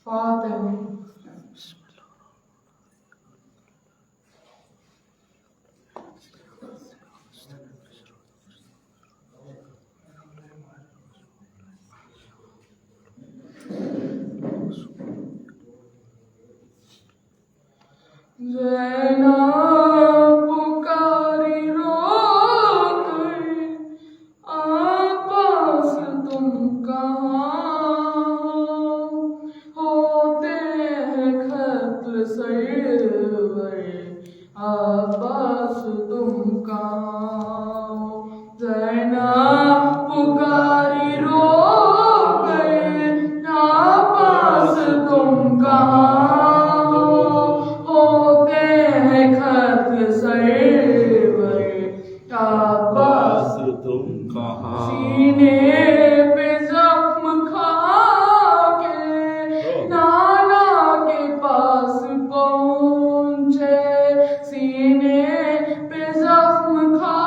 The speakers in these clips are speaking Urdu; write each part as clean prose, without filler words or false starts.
فاتحہ. زینب پکاری رو کر عباس تم کہاں ہوتے ہیں قتل سرور عباس تم کہاں زینب پکاری رو کر عباس تم کہاں عباس تم کہاں سینے پہ زخم کھا کے نانا کے پاس پہنچے سینے پہ زخم کھا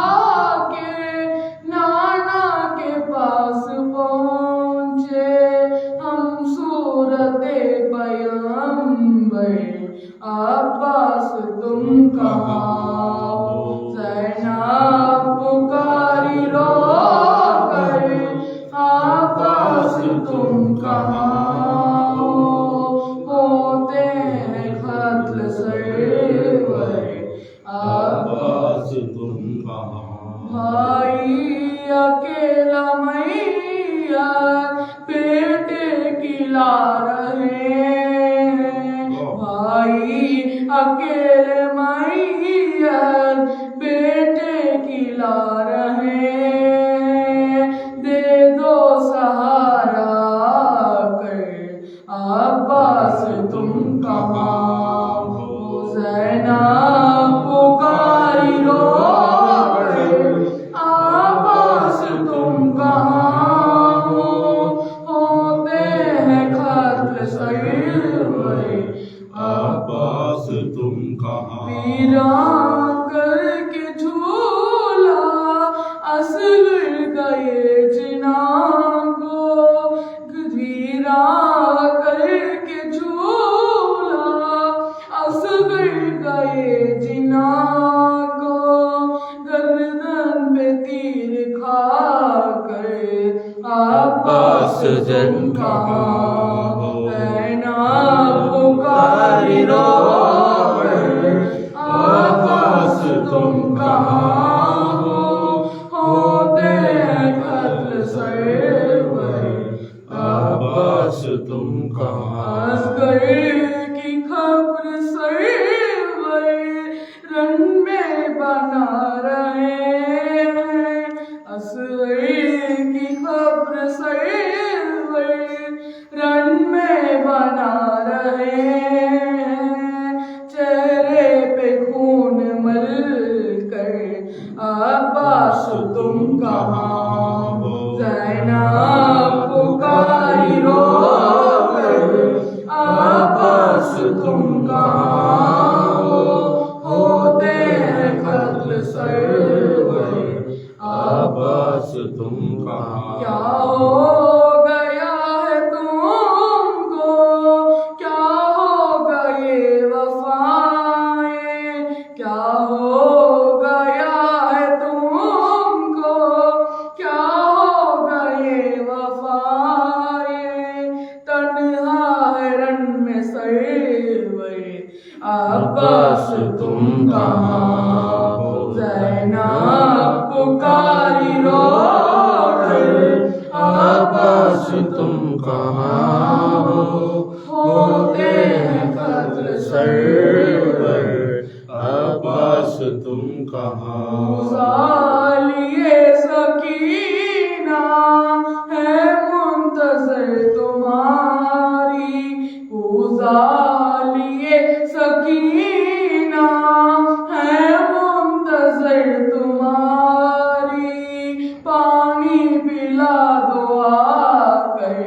کے نانا کے پاس پہنچے ہم صورت پیغمبر عباس تم کہاں پکاری رو کر عباس تم کہاں ہوتے ہیں قتل سرور عباس تم کہاں بھائی اکیلا میت بیٹے کی لا رہے ہیں بھائی اکیلے میت بیٹے کی لا رہے دے دو سہارا کر عباس تم کہاں زینب پکاری رو کر عباس تم کہاں ہوتے ہیں قتل سرور عباس تم کہاں ویران کر کے جھولا اصغر گئے جنان کو ویران کر کے جھولا اصغر گئے جنان کو گردن پہ تیر کھا کر عباس جن کہاں پکاری رو عباس تم کہاں ہوتے ہیں قتل سرور عباس تم کہاں اصغر کی خبر سرور رن میں بنا رہے ہیں اصغر کی خبر سرور رن میں بنا رہے ہیں چہرے پہ خون مل کر عباس تم کہاں زینب پکاری رو کر عباس تم کہاں ہوتے ہیں قتل سرور عباس تم کہاں کیا ہو عباس تم کہاں زینب پکاری رو کر عباس تم کہاں ہوتے ہیں قتل سرور عباس تم کہاں غزالیے سکینہ ہے منتظر تمہاری غزالیے سکینہ ہے منتظر تمہاری پانی پلا دو آ کر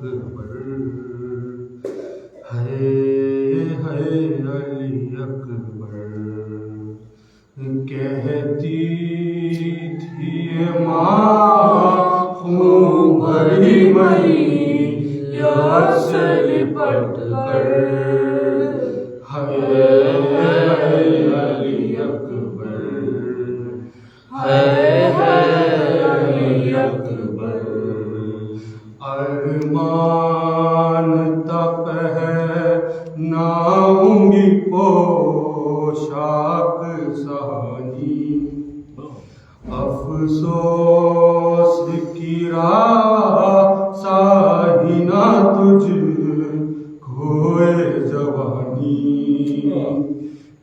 اکبر ہے علی اکبر کہتی تھی ماں خون بھری میاں سے لپٹ کر ہے علی اکبر ہے علی اکبر ارمان تپ ہے ناؤں گی پوشاک سہانی افسوس کی راہ ساہینہ تجھ کھوئے جوانی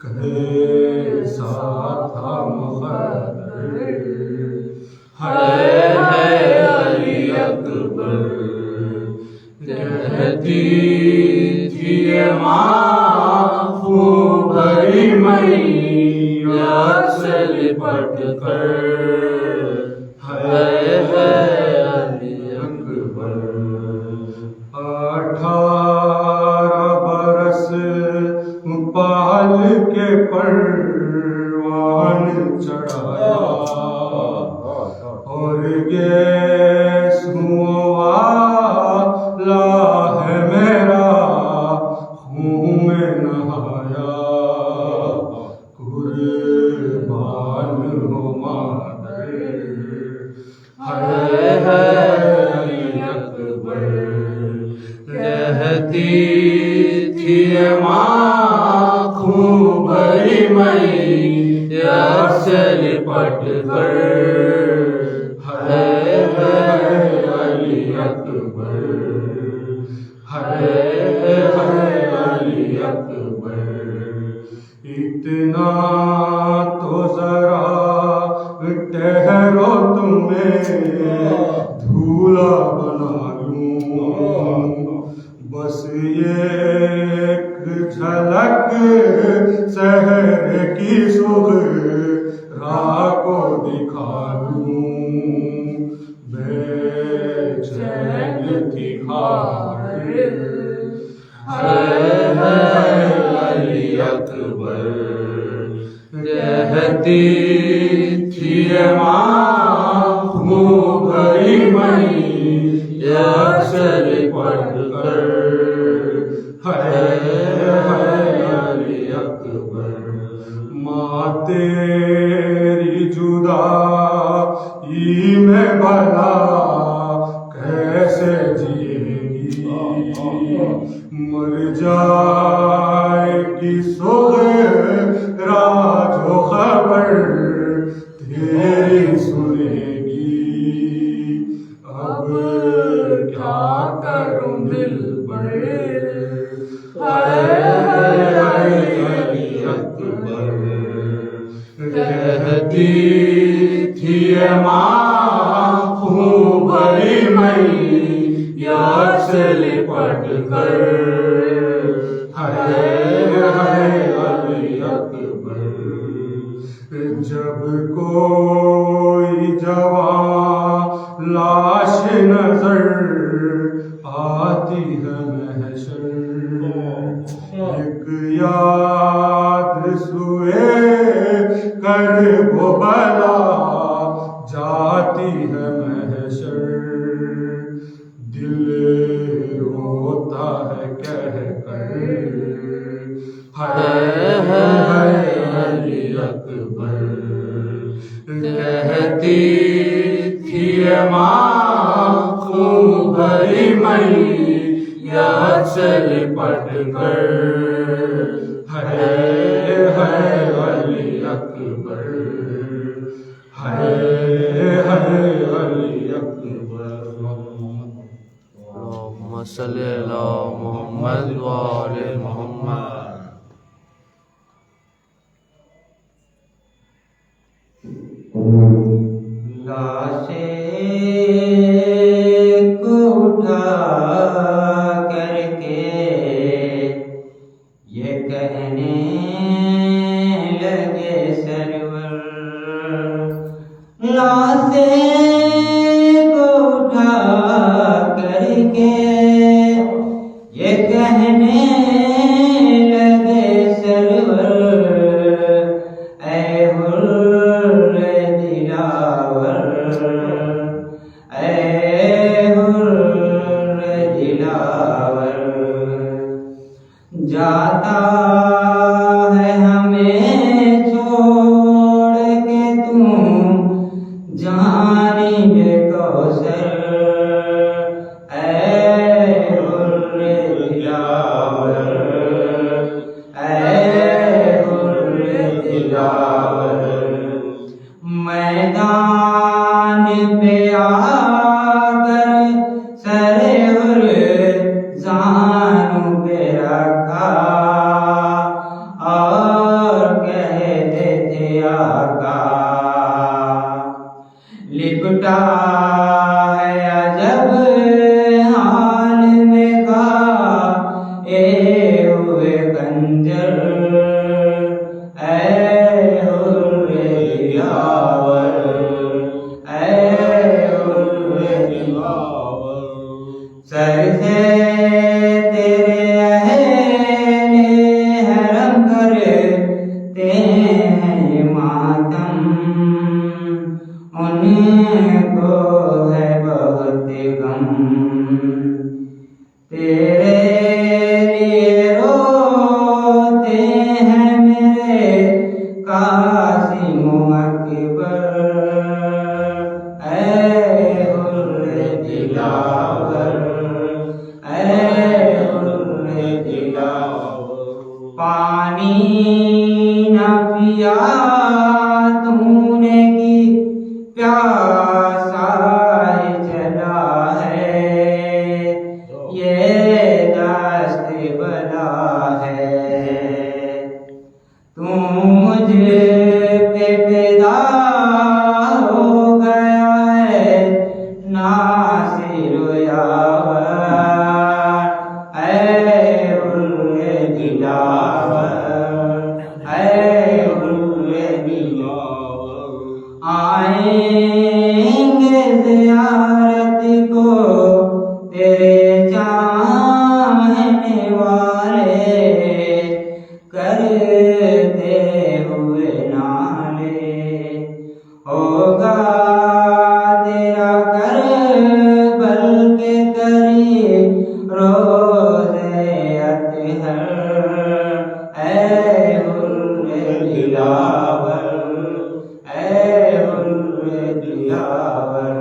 کیسا تھا مقدر ہے علی اکبر کہتی تھی ماں خون بھری میاں سے لپٹ کر ہے علی اکبر 18 برس پال کے پروان چڑھایا اور گیس والا ہے میرا خون میں نہایا قربان ہو مادر ہے علی اکبر کہتی تھی ماں خون بھری میاں سے لپٹ کر ہے علی اکبر ہے علی اکبر اتنا تو ذرا ٹھہرو تمہیں دھولا بنا لوں بس ایک جھلک شہر کی صبح کو دکھا دوں بے چین تھی خواہش ہے علی اکبر کہتی تھی ماں خون بھری میاں سے لپٹ کر ہے علی اکبر ماں تیری جدائی میں بھلا کیسے جیے گی مر جائے گی سغرا جو خبر تیری سنے گی اب کیا کروں دل پر ہے علی اکبر کہتی تھی ماں خون بھری میاں سے لپٹ کر ہے علی اکبر جب کوئی جوان لاش نظر آتی ہے محشر ایک یاد سوئے کر وہ بلا جاتی ہے محشر دل روتا ہے کہہ کر ہے علی اکبر کہتی تھی ماں خون بھری میاں سے لپٹ کر ہے علی اکبر ہے علی اکبر اللہم صلی علی محمد وآل محمد لاشیں کو اٹھا کر کے یہ کہنے لگے سرور لاشیں کو اٹھا کر کے میدان پہ آ کر سرے اور زانوں پہ رکھا اور کہتے تھے آقا لپٹا ہے عجب حال میں کا اے ہوئے خنجر اے ہوئے دلاور اے ہوئے دلاور سر سے تیرے اہل حرم کرتے ہیں یہ ماتم ان کو ہے بہت غم تیرے لیے روتے ہیں میرے قاسم و اکبر اے حر دلاور اے حر دلاور پانی نہ پیا تو نے کی پیاسا ہی چلا ہے یہ دست بلا ہے تو مجھ پہ پیدا ہو گیا ہے ناصر و یاور اے حر دلاور اے حر دلاور آئیں گے زیارت کو تیرے چاہنے والے کرتے ہوئے نالے ہوگا تیرا کربل کے قریب روزے اطہر اے حر دلاور اے حر دلاور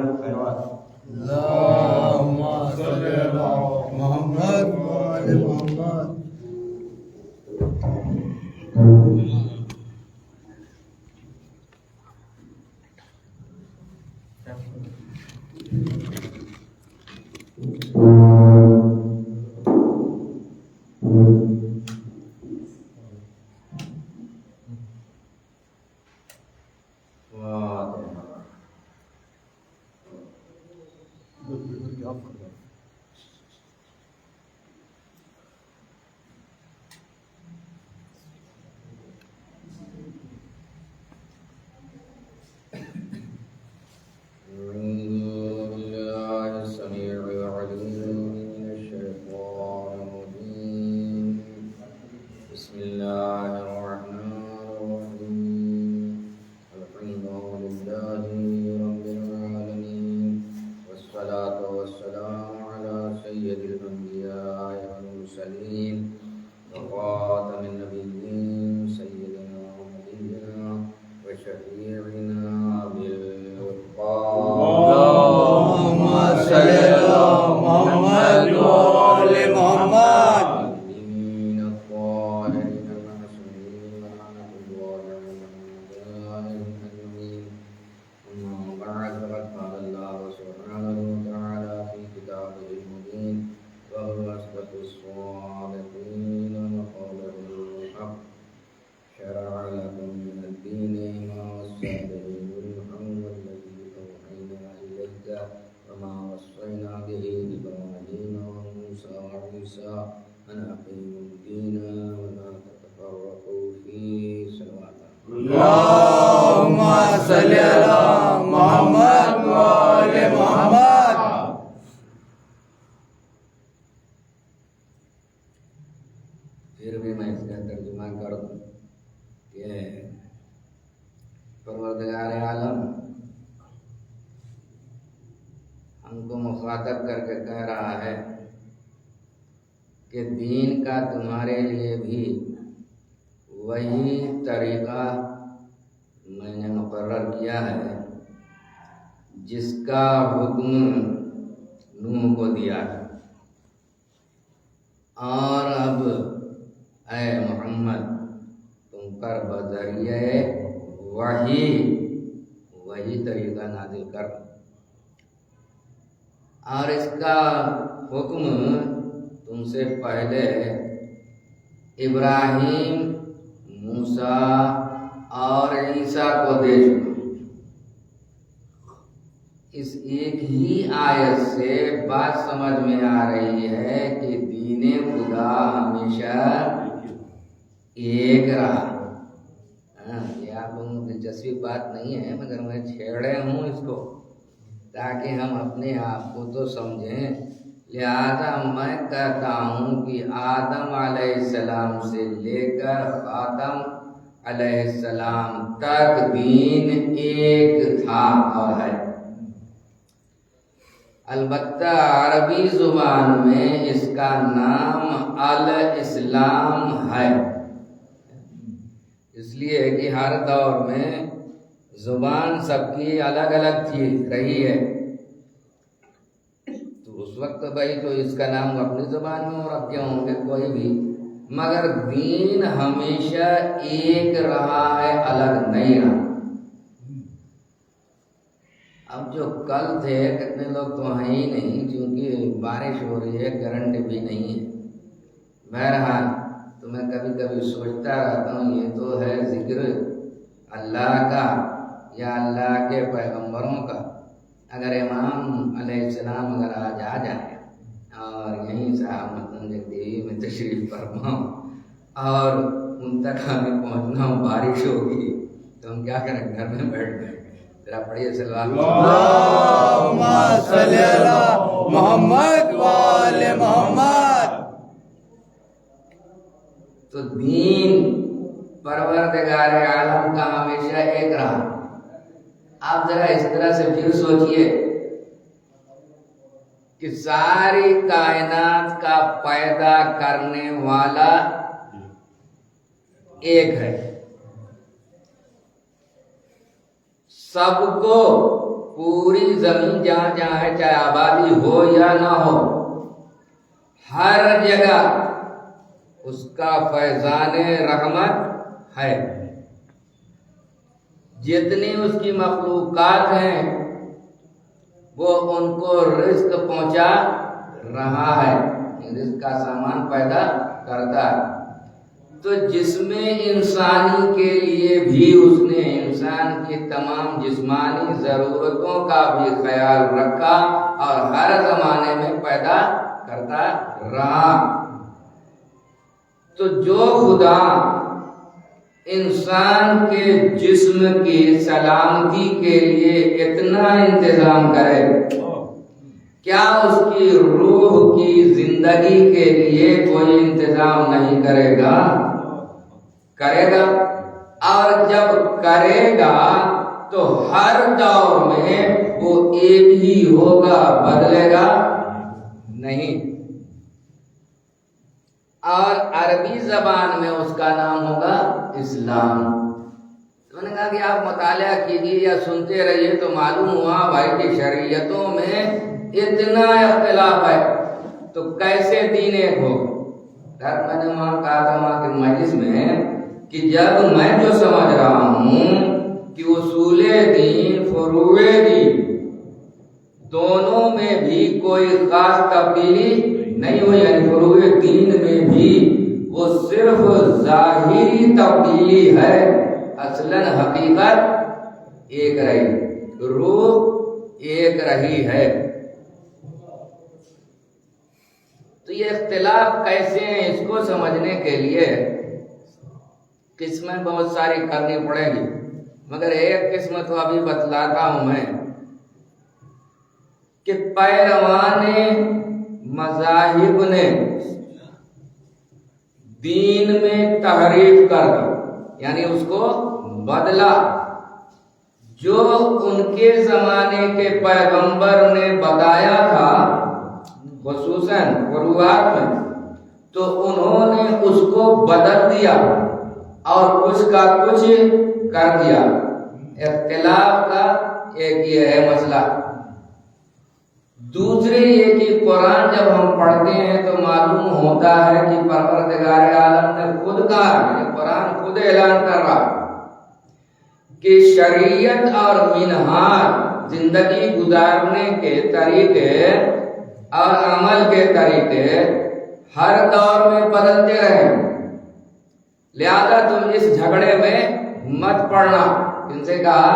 اللهم صل على محمد وآل محمد اللهم صل على محمد وآل محمد. پھر بھی میں اس کا ترجمہ کر دوں کہ پروردگار عالم ہم کو مخاطب کر کے کہہ رہا ہے کہ دین کا تمہارے لیے بھی وہی طریقہ میں نے مقرر کیا ہے جس کا حکم نوح کو دیا ہے، اور اب اے محمد تم پر بذریعہ وہی طریقہ نازل کر، اور اس کا حکم تم سے پہلے ابراہیم، موسیٰ اور عیسیٰ کو دے چکا۔ اس ایک ہی آیت سے بات سمجھ میں آ رہی ہے کہ دین خدا ہمیشہ ایک رہا۔ یہ آپ لوگوں کو دلچسپی بات نہیں ہے، مگر میں چھیڑے ہوں اس کو تاکہ ہم اپنے آپ کو تو سمجھیں۔ لہذا میں کہتا ہوں کہ آدم علیہ السلام سے لے کر خاتم علیہ السلام تک دین ایک تھا اور ہے۔ البتہ عربی زبان میں اس کا نام الاسلام ہے، اس لیے کہ ہر دور میں زبان سب کی الگ الگ تھی رہی ہے، تو اس وقت بھائی تو اس کا نام اپنی زبان میں رکھے ہوں گے کوئی بھی، مگر دین ہمیشہ ایک رہا ہے، الگ نہیں رہا۔ اب جو کل تھے کتنے لوگ تو ہیں ہی نہیں، کیونکہ بارش ہو رہی ہے، کرنٹ بھی نہیں ہے۔ بہرحال تو میں کبھی کبھی سوچتا رہتا ہوں یہ تو ہے ذکر اللہ کا یا اللہ کے پیغمبروں کا۔ اگر امام علیہ السلام اگر آج آ جائے اور یہیں صاحب جگدیوی میں تشریف فرماؤ اور ان تک ہمیں پہنچنا بارش ہوگی تو ہم کیا کریں؟ گھر میں بیٹھ گئے۔ ذرا پڑھیے صلوات اللہم صلی علی محمد و آل محمد۔ تو دین پروردگار عالم کا ہمیشہ ایک رہا۔ آپ ذرا اس طرح سے پھر سوچئے کہ ساری کائنات کا پیدا کرنے والا ایک ہے، سب کو پوری زمین جہاں جہاں ہے، چاہے آبادی ہو یا نہ ہو، ہر جگہ اس کا فیضان رحمت ہے۔ جتنی اس کی مخلوقات ہیں وہ ان کو رزق پہنچا رہا ہے، رزق کا سامان پیدا کرتا ہے۔ تو جس میں انسانی کے لیے بھی اس نے انسان کی تمام جسمانی ضرورتوں کا بھی خیال رکھا اور ہر زمانے میں پیدا کرتا رہا۔ تو جو خدا انسان کے جسم کی سلامتی کے لیے اتنا انتظام کرے، کیا اس کی روح کی زندگی کے لیے کوئی انتظام نہیں کرے گا؟ کرے گا، اور جب کرے گا تو ہر دور میں وہ ایک ہی ہوگا، بدلے گا نہیں۔ اور عربی زبان میں اس کا نام ہوگا اسلام۔ تو نے کہا کہ آپ مطالعہ کیجیے یا سنتے رہیے تو معلوم ہوا بھائی کہ شریعتوں میں اتنا اختلاف ہے تو کیسے دین ایک ہو۔ میں نے وہاں کہا تھا وہاں کے مجلس میں کہ جب میں جو سمجھ رہا ہوں کہ اصول دین، فروع دین دونوں میں بھی کوئی خاص تبدیلی نہیں ہوئی، یعنی فروع دین میں بھی وہ صرف ظاہری تبدیلی ہے، اصلاً حقیقت ایک رہی، روح ایک رہی ہے۔ تو یہ اختلاف کیسے ہیں، اس کو سمجھنے کے لیے قسمیں بہت ساری کرنی پڑیں گی، مگر ایک قسم تو ابھی بتلاتا ہوں میں کہ پیروان مذاہب نے دین میں تحریف کر دی، یعنی اس کو بدلا۔ جو ان کے زمانے کے پیغمبر نے بتایا تھا خصوصاً فروعات میں، تو انہوں نے اس کو بدل دیا اور کچھ کا کچھ کر دیا۔ اختلاف کا ایک یہ ہے مسئلہ۔ دوسرے یہ کہ قرآن جب ہم پڑھتے ہیں تو معلوم ہوتا ہے کہ پروردگار عالم نے خود کہا، یعنی قرآن خود اعلان کر رہا کہ شریعت اور منہاج زندگی گزارنے کے طریقے اور عمل کے طریقے ہر دور میں بدلتے رہے، لہذا تم اس جھگڑے میں مت پڑنا۔ ان سے کہا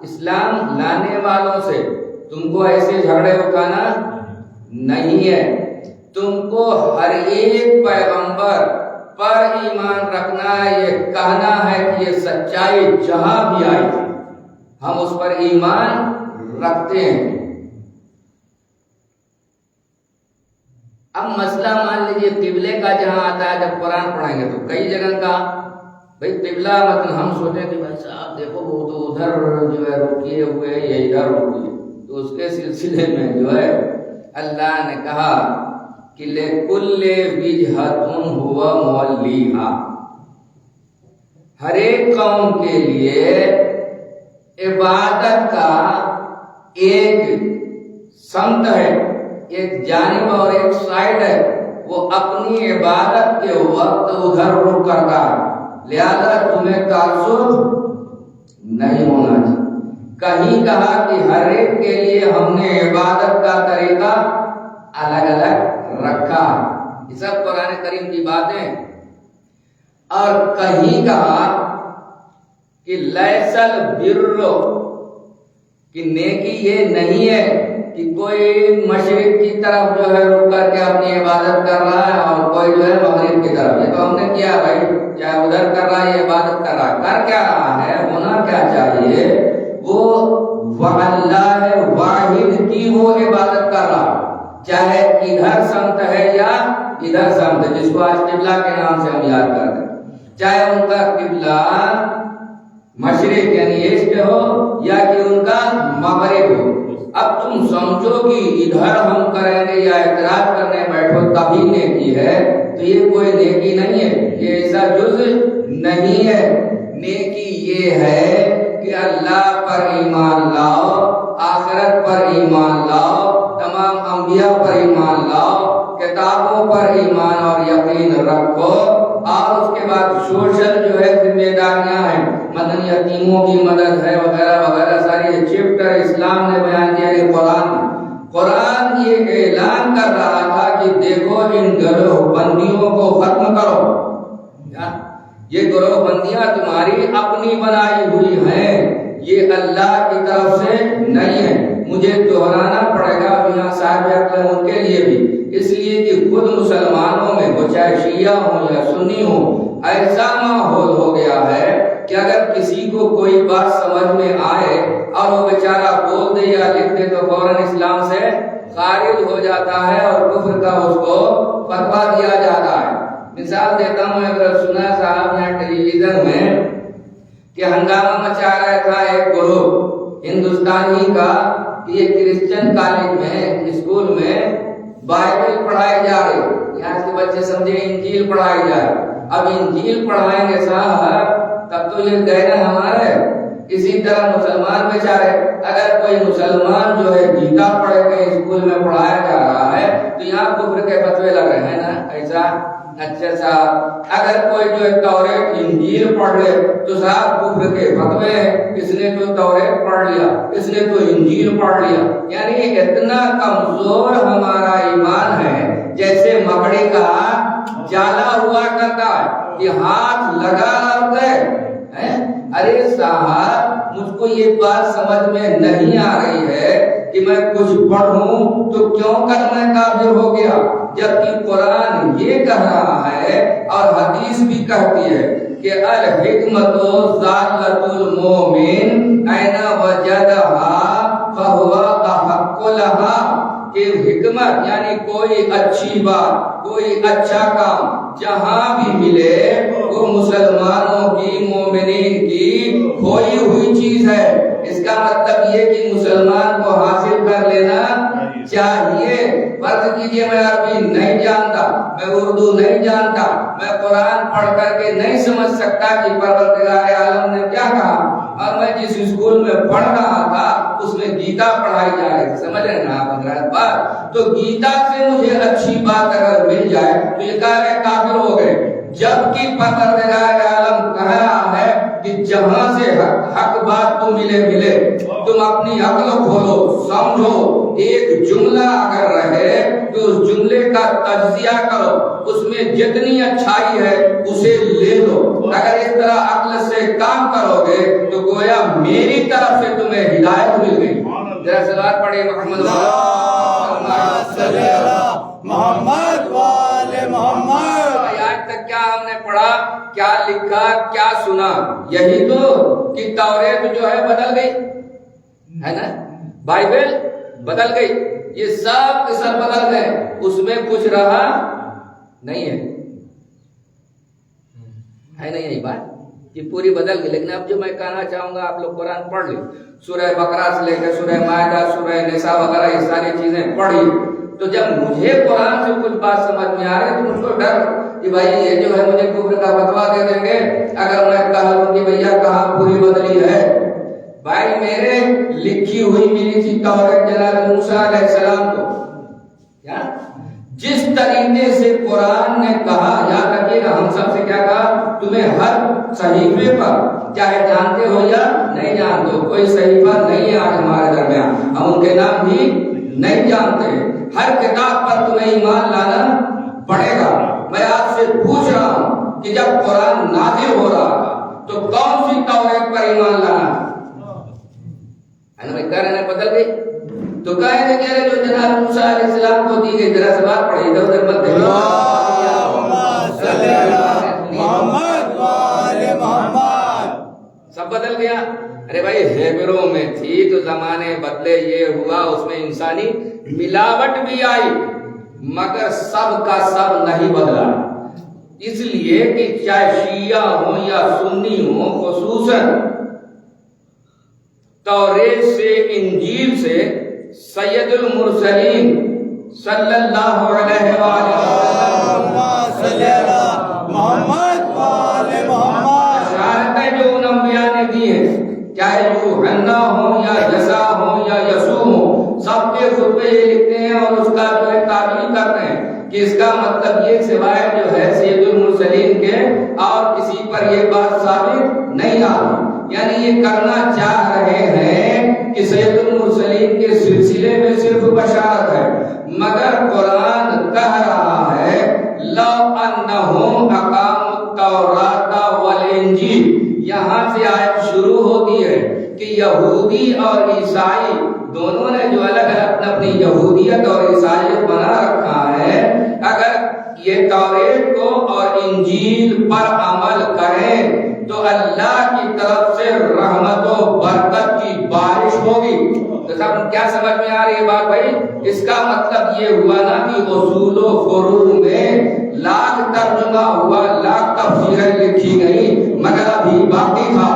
اسلام لانے والوں سے تم کو ایسے جھگڑے اٹھانا نہیں ہے، تم کو ہر ایک پیغمبر پر ایمان رکھنا ہے، یہ کہنا ہے کہ یہ سچائی جہاں بھی آئی تھی ہم اس پر ایمان رکھتے ہیں۔ اب مسئلہ مان لیجیے قبلے کا جہاں آتا ہے، جب قرآن پڑھیں گے تو کئی جگہ کا بھائی قبلہ مطلب ہم سوچیں کہ بھائی صاحب دیکھو وہ تو ادھر جو ہے رکیے ہوئے یہ ادھر رکیے، تو اس کے سلسلے میں جو ہے اللہ نے کہا کہ لِكُلِّ وِجْهَةٌ هُوَ مُوَلِّيهَا، ہر ایک قوم کے لیے عبادت کا ایک سمت ہے، ایک جانب اور ایک سائڈ ہے، وہ اپنی عبادت کے وقت ادھر رخ کرتا ہے، لہذا تمہیں تعصب نہیں ہونا چاہیے۔ کہیں کہا کہ ہر ایک کے لیے ہم نے عبادت کا طریقہ الگ الگ رکھا ہے، یہ سب قرآن کریم کی باتیں۔ اور کہیں کہا کہ لیس البر، کہ نیکی یہ نہیں ہے کہ کوئی مشرق کی طرف جو ہے رک کر کے اپنی عبادت کر رہا ہے اور کوئی جو ہے مغرب کی طرف، یہ تو ہم نے کیا بھائی، چاہے ادھر کر رہا ہے یہ عبادت کر رہا ہے، کر کیا رہا ہے، ہونا کیا چاہیے، وہ اللہ واحد کی وہ عبادت کر رہا ہے، چاہے ادھر سمت ہے یا ادھر سمت ہے، جس کو آج قبلہ کے نام سے ہم یاد کرتے ہیں، چاہے ان کا قبلہ مشرق یعنی ایسٹ ہو یا کہ ان کا مغرب ہو۔ اب تم سمجھو کہ ادھر ہم کریں گے یا اعتراض کرنے بیٹھو تبھی نیکی ہے، تو یہ کوئی نیکی نہیں ہے، یہ ایسا جز نہیں ہے۔ نیکی یہ ہے کہ اللہ پر ایمان لاؤ، آخرت پر ایمان لاؤ، تمام انبیاء پر ایمان لاؤ، کتابوں پر ایمان اور یقین رکھو، اور اس کے بعد سوشل جو ہے ذمہ داریاں ہیں، مدنی یتیموں کی مدد ہے وغیرہ وغیرہ، ساری چیپٹر اسلام نے بیان کیا کہ قرآن یہ اعلان کر رہا تھا کہ دیکھو ان گروہ بندیوں کو ختم کرو، یہ گروہ بندیاں تمہاری اپنی بنائی ہوئی ہیں، یہ اللہ کی طرف سے نہیں ہے۔ مجھے دہرانا پڑے گا یہاں صاحب اکرم ان کے لیے بھی، اس لیے کہ خود مسلمانوں میں وہ چاہے شیعہ ہوں یا سنی ہوں، ایسا ماحول ہو گیا ہے کہ اگر کسی کو کوئی بات سمجھ میں آئے اور وہ بیچارہ بول دے یا لکھ دے تو فوراً اسلام سے خارج ہو جاتا ہے اور کفر کا اس کو فتویٰ دیا جاتا ہے۔ مثال دیتا ہوں، اگر سنا صاحب یہاں ٹیلی ویژن میں کہ ہنگامہ مچا رہا تھا ایک گروہ ہندوستانی کا کہ یہ کرسچن کالج میں اسکول میں بائبل پڑھائی جا رہی، یہاں کے بچے سمجھے انجیل پڑھائی جائے، اب انجیل پڑھائیں گے صاحب تب تو یہ گہرا ہمارے۔ اسی طرح مسلمان بیچارے، اگر کوئی مسلمان جو ہے گیتا پڑھ کے اسکول میں پڑھایا جا رہا ہے تو یہاں کفر کے فتوے لگ رہے ہیں نا، ایسا اچھا صاحب اگر کوئی جو ہے توریت انجیل پڑھ لے تو صاحب کفر کے فتوے ہیں، اس نے تو توریت پڑھ لیا، اس نے تو انجیل پڑھ لیا، یعنی اتنا کمزور ہمارا ایمان ہے جیسے مکڑی کا جالا ہوا کرتا ہے کہ ہاتھ لگا اور گئے۔ ارے صاحب مجھ کو یہ بات سمجھ میں نہیں آ رہی ہے کہ میں کچھ پڑھوں تو کیوں کر میں کافر ہو گیا، جبکہ قرآن یہ کہہ رہا ہے اور حدیث بھی کہتی ہے کہ الحکمت ضالۃ المؤمن این وجدہا فہو احق لہا، کہ حکمت یعنی کوئی اچھی بات، کوئی اچھا کام جہاں بھی ملے وہ مسلمانوں کی، مومنین کی کھوئی ہوئی چیز ہے۔ اس کا مطلب یہ کہ مسلمان کو حاصل کر لینا چاہیے۔ فرض کیجئے میں عربی نہیں جانتا، میں اردو نہیں جانتا، میں قرآن پڑھ کر کے نہیں سمجھ سکتا کہ پروردگار عالم نے کیا کہا، اور میں جس اسکول میں پڑھ رہا تھا اس میں گیتا پڑھائی جا رہی، سمجھ رہے نا آپ حضرات بات، تو گیتا سے مجھے اچھی بات اگر مل جائے تو یہ کہا کہ کافر ہو گئے، جبکہ پروردگار عالم کہا ہے کہ جہاں سے حق بات کو ملے تم اپنی عقل کھولو سمجھو، ایک جملہ اگر رہے تو اس جملے کا تجزیہ کرو، اس میں جتنی اچھائی ہے اسے لے لو۔ اگر اس طرح عقل سے کام کرو گے تو گویا میری طرف سے تمہیں ہدایت مل گئی۔ ذرا صلوات پڑھیں محمد محمد والے محمد۔ آج تک کیا ہم نے پڑھا، کیا لکھا، کیا سنا؟ یہی تو کہ توریت جو ہے بدل گئی ہے نا، بائبل بدل گئی، یہ سب کے سب بدل گئے، اس میں کچھ رہا نہیں ہے نہیں یہی بات یہ پوری بدل گئی۔ لیکن اب جو میں کہنا چاہوں گا، آپ لوگ قرآن پڑھ لیں، سورہ بقرہ سے لے کے سورہ مائدہ، سورہ نساء وغیرہ یہ ساری چیزیں پڑھی، تو جب مجھے قرآن سے کچھ بات سمجھ میں آ رہی تو مجھ کو ڈر کہ بھائی یہ جو ہے مجھے کفر کا فتویٰ دے دیں گے اگر میں کہا کہ بھیا کہاں پوری بدلی ہے۔ بھائی میرے لکھی ہوئی ملی تھی توریت جناب موسیٰ علیہ السلام کو، جس طریقے سے قرآن نے کہا، یاد رکھیے گا ہم سب سے کیا کہا، تمہیں ہر صحیفے پر چاہے جانتے ہو یا نہیں جانتے ہو، کوئی صحیفہ نہیں ہے آج ہمارے درمیان، ہم ان کے نام بھی نہیں جانتے، ہر کتاب پر تمہیں ایمان لانا پڑے گا۔ میں آپ سے پوچھ رہا ہوں کہ جب قرآن نازل ہو رہا تھا تو کون سی توریت پر ایمان لانا ہے نا؟ بھائی کہہ رہے ہیں بدل گئی، تو کہہ رہے جو جناب موسیٰ علیہ السلام کو دی گئی، ذرا سے بات پڑھی ادھر ادھر مت دیکھو، محمد والے محمد، سب بدل گیا۔ ارے بھائی ہیبروں میں تھی تو زمانے بدلے، یہ ہوا اس میں انسانی ملاوٹ بھی آئی، مگر سب کا سب نہیں بدلا، اس لیے کہ چاہے شیعہ ہوں یا سنی ہوں، خصوصاً توریت سے انجیل سے سید المرسلین صلی اللہ علیہ وسلم محمد والے محمد، اشارتیں جو ان انبیاء نے دی ہیں، چاہے یوحنا ہوں یا یسوع ہوں یا یسوع ہوں، سب کے خطبے یہ لکھتے ہیں اور اس کا جو ہے تعبیر کرتے ہیں کہ اس کا مطلب یہ سوائے جو ہے سید المرسلین کے اور کسی پر یہ بات ثابت نہیں آتی، یعنی یہ کرنا چاہ رہے ہیں کہ سید المرسلین کے سلسلے میں صرف بشارت ہے، مگر قرآن کہہ رہا ہے لو انہم اقاموا التوراۃ والانجیل، یہاں سے آیت شروع ہوتی ہے کہ یہودی اور عیسائی دونوں نے جو الگ الگ اپنی یہودیت اور عیسائیت بنا رکھا ہے، اگر یہ توریت کو اور انجیل پر عمل کریں تو اللہ کی طرف سے رحمت و برکت کی بارش ہوگی۔ تو سب کیا سمجھ میں آ رہی ہے بات بھائی؟ اس کا مطلب یہ ہوا نا کہ اصول و فروع میں لاکھ ترجمہ ہوا، لاکھ تفسیریں لکھی گئی، مگر ابھی باقی تھا۔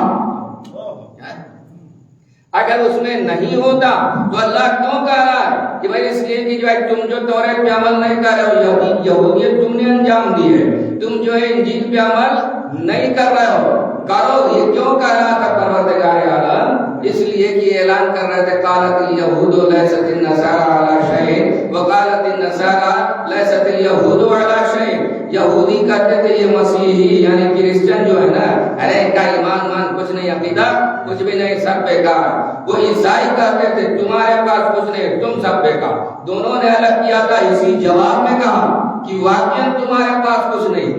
اگر اس میں نہیں ہوتا تو اللہ کیوں کہہ رہا ہے کہ بھائی اس لیے کہ جو ہے تم جو توریت پہ عمل نہیں کر رہے ہو، یہودیت تم نے انجام دی ہے، تم جو ہے انجیل پہ عمل نہیں کر رہے ہو، کرو۔ یہ کیوں کہہ رہا تھا پروردگار عالم؟ اس لیے کہ اعلان کر رہے تھے قالت الیہود لیست النصارى علی شیء وقالت النصارى لیست الیہود علی شیء، یہودی کہتے تھے یہ مسیحی یعنی کرسچن جو ہے نا، ارے ان کا ایمان کچھ نہیں، عقیدہ کچھ بھی نہیں، سب بیکار۔ وہ عیسائی کہتے تھے تمہارے پاس کچھ نہیں، تم سب بیکار۔ دونوں نے الگ کیا تھا، اسی جواب میں کہا کہ واقعاً تمہارے پاس کچھ نہیں،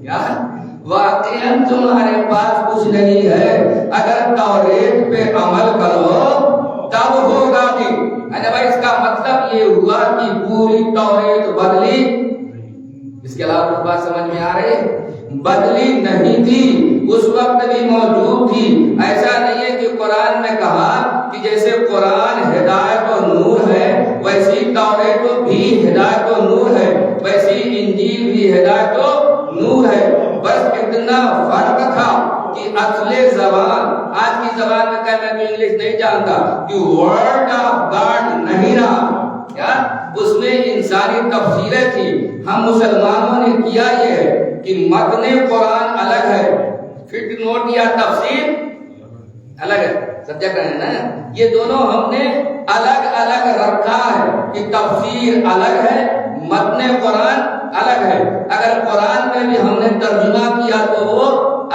یار واقعاً تمہارے پاس کچھ نہیں ہے، اگر توریت پہ عمل کرو تب ہوگا بھی۔ بھائی اس کا مطلب یہ ہوا کہ پوری توریت بدلی، اس کے علاوہ کچھ بات سمجھ میں آ رہی ہے؟ بدلی نہیں تھی، اس وقت بھی موجود تھی۔ ایسا نہیں ہے کہ قرآن میں کہا کہ جیسے قرآن ہدایت و نور ہے ویسی توریت بھی ہدایت و نور ہے، ویسی انجیل بھی ہدایت و نور ہے، بس اتنا فرق تھا کہ اصل زبان، آج کی زبان میں کہنا میں انگلش نہیں جانتا، کہ ورڈ آف گاڈ نہیں رہا، اس میں انسانی تفسیریں تھی۔ ہم مسلمانوں نے کیا یہ ہے کہ متن قرآن الگ ہے، فٹ نوٹ یا تفسیر الگ ہے، سبجیکٹ ہے نا، یہ دونوں ہم نے الگ الگ رکھا ہے کہ تفسیر الگ ہے، متن قرآن الگ ہے۔ اگر قرآن میں بھی ہم نے ترجمہ کیا تو وہ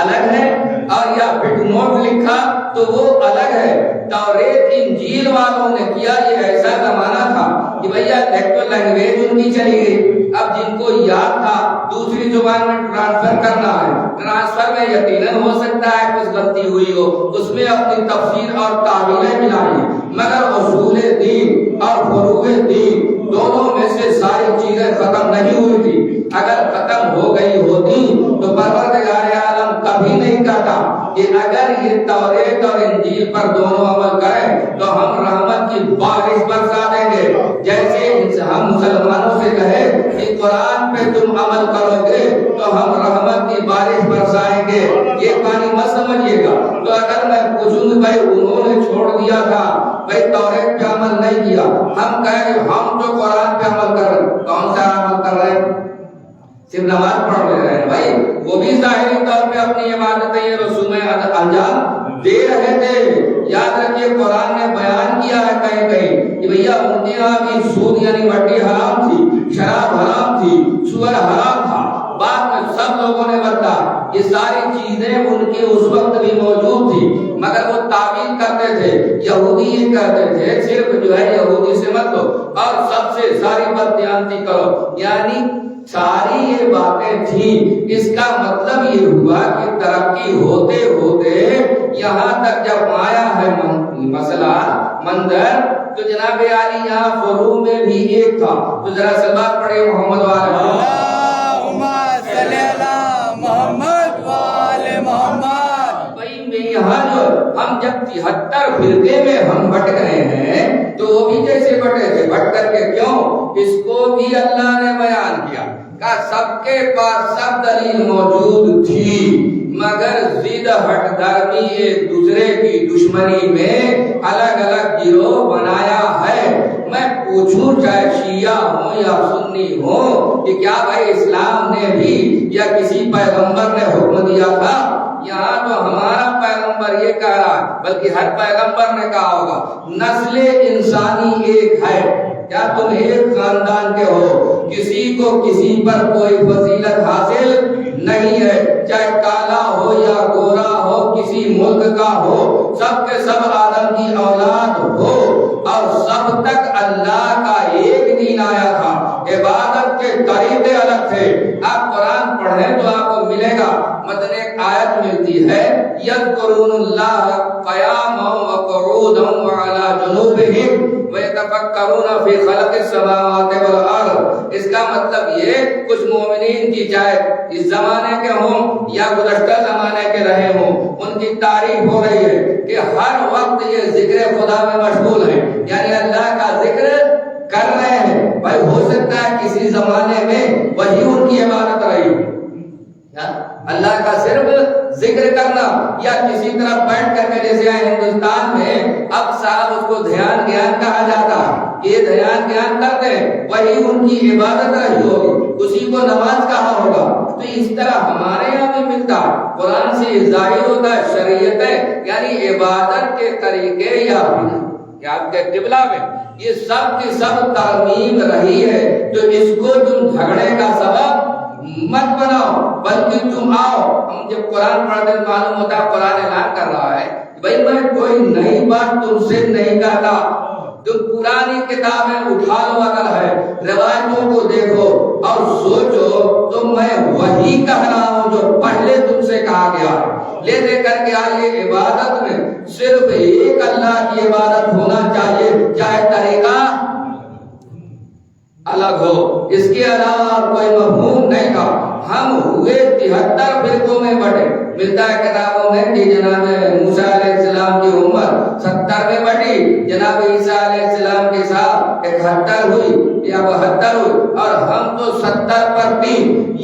الگ ہے، اور یا فٹ نوٹ لکھا تو وہ الگ ہے۔ توریت انجیل والوں نے کیا، یہ ایسا زمانہ تھا کہ بھیا ایکچوئل لینگویج ان کی چلی گئی، اب جن کو یاد تھا دوسری زبان میں ٹرانسفر کرنا ہے، ٹرانسفر میں یقیناً ہو سکتا ہے کچھ غلطی ہوئی ہو، اس میں اپنی تفسیر اور تعویلیں ملائی، مگر اصول دین اور فروع دین دونوں میں سے ساری چیزیں ختم نہیں ہوئی تھی۔ اگر ختم ہو گئی ہوتی تو پروردگار عالم کبھی نہیں کہتا کہ اگر یہ توریت اور انجیل پر دونوں عمل کریں تو ہم رحمت کی بارش برسا دیں گے۔ جیسے ہم مسلمانوں سے کہے کہ قرآن پہ تم عمل کرو گے تو ہم رحمت کی بارش برسائیں گے، یہ پانی مت سمجھیے گا۔ تو اگر میں پوچھوں کہ بھائی انہوں نے چھوڑ دیا تھا، بھائی توریت پہ عمل نہیں کیا، ہم کہیں کہ ہم تو قرآن پہ عمل کر رہے ہیں، کون سا عمل کر رہے ہیں؟ صرف نماز پڑھ لے رہے ہیں بھائی، وہ بھی ظاہری طور پہ اپنی عبادتیں یہ رسومیں انجام دے رہے تھے۔ یاد رکھیے قرآن نے بیان کیا ہے کہیں کہیں کہ بھیا ان کے یہاں بھی سود یعنی وٹی حرام تھی، شراب حرام تھی، سور حرام تھا، بعد میں سب لوگوں نے بتا یہ ساری چیزیں ان کے اس وقت بھی موجود تھی، مگر وہ تعویل کرتے تھے۔ یہودی یہ کہتے تھے صرف جو ہے یہودی سے مت لو اور سب سے ساری بددیانتی کرو، یعنی ساری یہ باتیں تھیں۔ اس کا مطلب یہ ہوا کہ ترقی ہوتے ہوتے یہاں تک جب آیا ہے مسئلہ منظر، تو جناب عالی یہاں فروع میں بھی ایک تھا۔ تو ذرا سلوات پڑھے محمد والے اللہم صلی علی محمد وآل محمد۔ بھائی یہاں جو ہم جب 73 فرقے میں ہم بٹ گئے ہیں تو وہ بھی جیسے بٹے تھے، بٹ کر کے کیوں؟ اس کو بھی اللہ نے بیان کیا کہ سب کے پاس سب دلیل موجود تھی، مگر ضد ہٹ دھرمی ایک دوسرے کی دشمنی میں الگ الگ گروہ بنایا ہے۔ میں پوچھوں چاہے شیعہ ہوں یا سنی ہوں کہ کیا بھائی اسلام نے بھی یا کسی پیغمبر نے حکم دیا تھا؟ یہاں تو ہمارا پیغمبر یہ کہہ رہا ہے، بلکہ ہر پیغمبر نے کہا ہوگا نسل انسانی ایک ہے۔ کیا تم ایک خاندان کے ہو؟ کسی کو کسی پر کوئی فضیلت حاصل نہیں ہے، چاہے کالا ہو یا گورا ہو، کسی ملک کا ہو، سب کے سب آدم کی اولاد ہو، اور سب تک اللہ کا ایک دین آیا تھا، عبادت کے طریقے الگ تھے۔ آپ قرآن پڑھیں تو آپ کو ملے گا، متن ایک آیت ملتی ہے یذکرون اللہ قیاما وقعودا وعلی جنوبہم وَيَتَفَكَّرُونَ فِي خَلْقِ السَّمَاوَاتِ وَالْأَرْضِ۔ اس کا مطلب یہ کچھ مومنین کی چاہے اس زمانے کے ہوں یا گزشتہ زمانے کے رہے ہوں، ان کی تعریف ہو رہی ہے کہ ہر وقت یہ ذکر خدا میں مشغول ہیں، یعنی اللہ کا ذکر کر رہے ہیں۔ بھائی ہو سکتا ہے کسی زمانے میں وہی ان کی عبادت رہی، اللہ کا صرف ذکر کرنا، یا کسی طرح بیٹھ کر کے جیسے ہندوستان میں اب صاحب اس کو دھیان گیان کہا جاتا ہے، یہ دھیان گیان کرتے ہیں، وہی ان کی عبادت رہی ہوگی، کسی کو نماز کہا ہوگا۔ تو اس طرح ہمارے یہاں بھی ملتا ہے، قرآن سے ظاہر ہوتا ہے شریعت ہے، یعنی عبادت کے طریقے یا آپ کے قبلہ میں یہ سب کی سب ترمیم رہی ہے۔ تو اس کو تم جھگڑے کا سبب مت بناؤ، بلکہ تم آؤ۔ ہم جب قرآن پڑھتے ہیں معلوم ہوتا ہے قرآن اعلان کر رہا ہے بھائی میں کوئی نئی بات تم سے نہیں کہتا، تم پرانی کتابیں اٹھا لو اگر ہے، روایتوں کو دیکھو اور سوچو تو میں وہی کہہ رہا ہوں جو پہلے تم سے کہا گیا ہے۔ لے دے کر کے آئیے عبادت میں صرف ایک اللہ کی عبادت ہونا چاہیے، چاہے طریقہ الگ ہو، اس کے علاوہ کوئی مفہوم نہیں تھا۔ ہم ہوئے 73 فرقوں میں بٹے، ملتا ہے کتابوں میں کہ جناب موسیٰ علیہ السلام کی عمر 70 میں بٹی، جناب عیسیٰ علیہ السلام کے ساتھ 71 ہوئی یا 72 ہوئی، اور ہم تو 70 پر تھی۔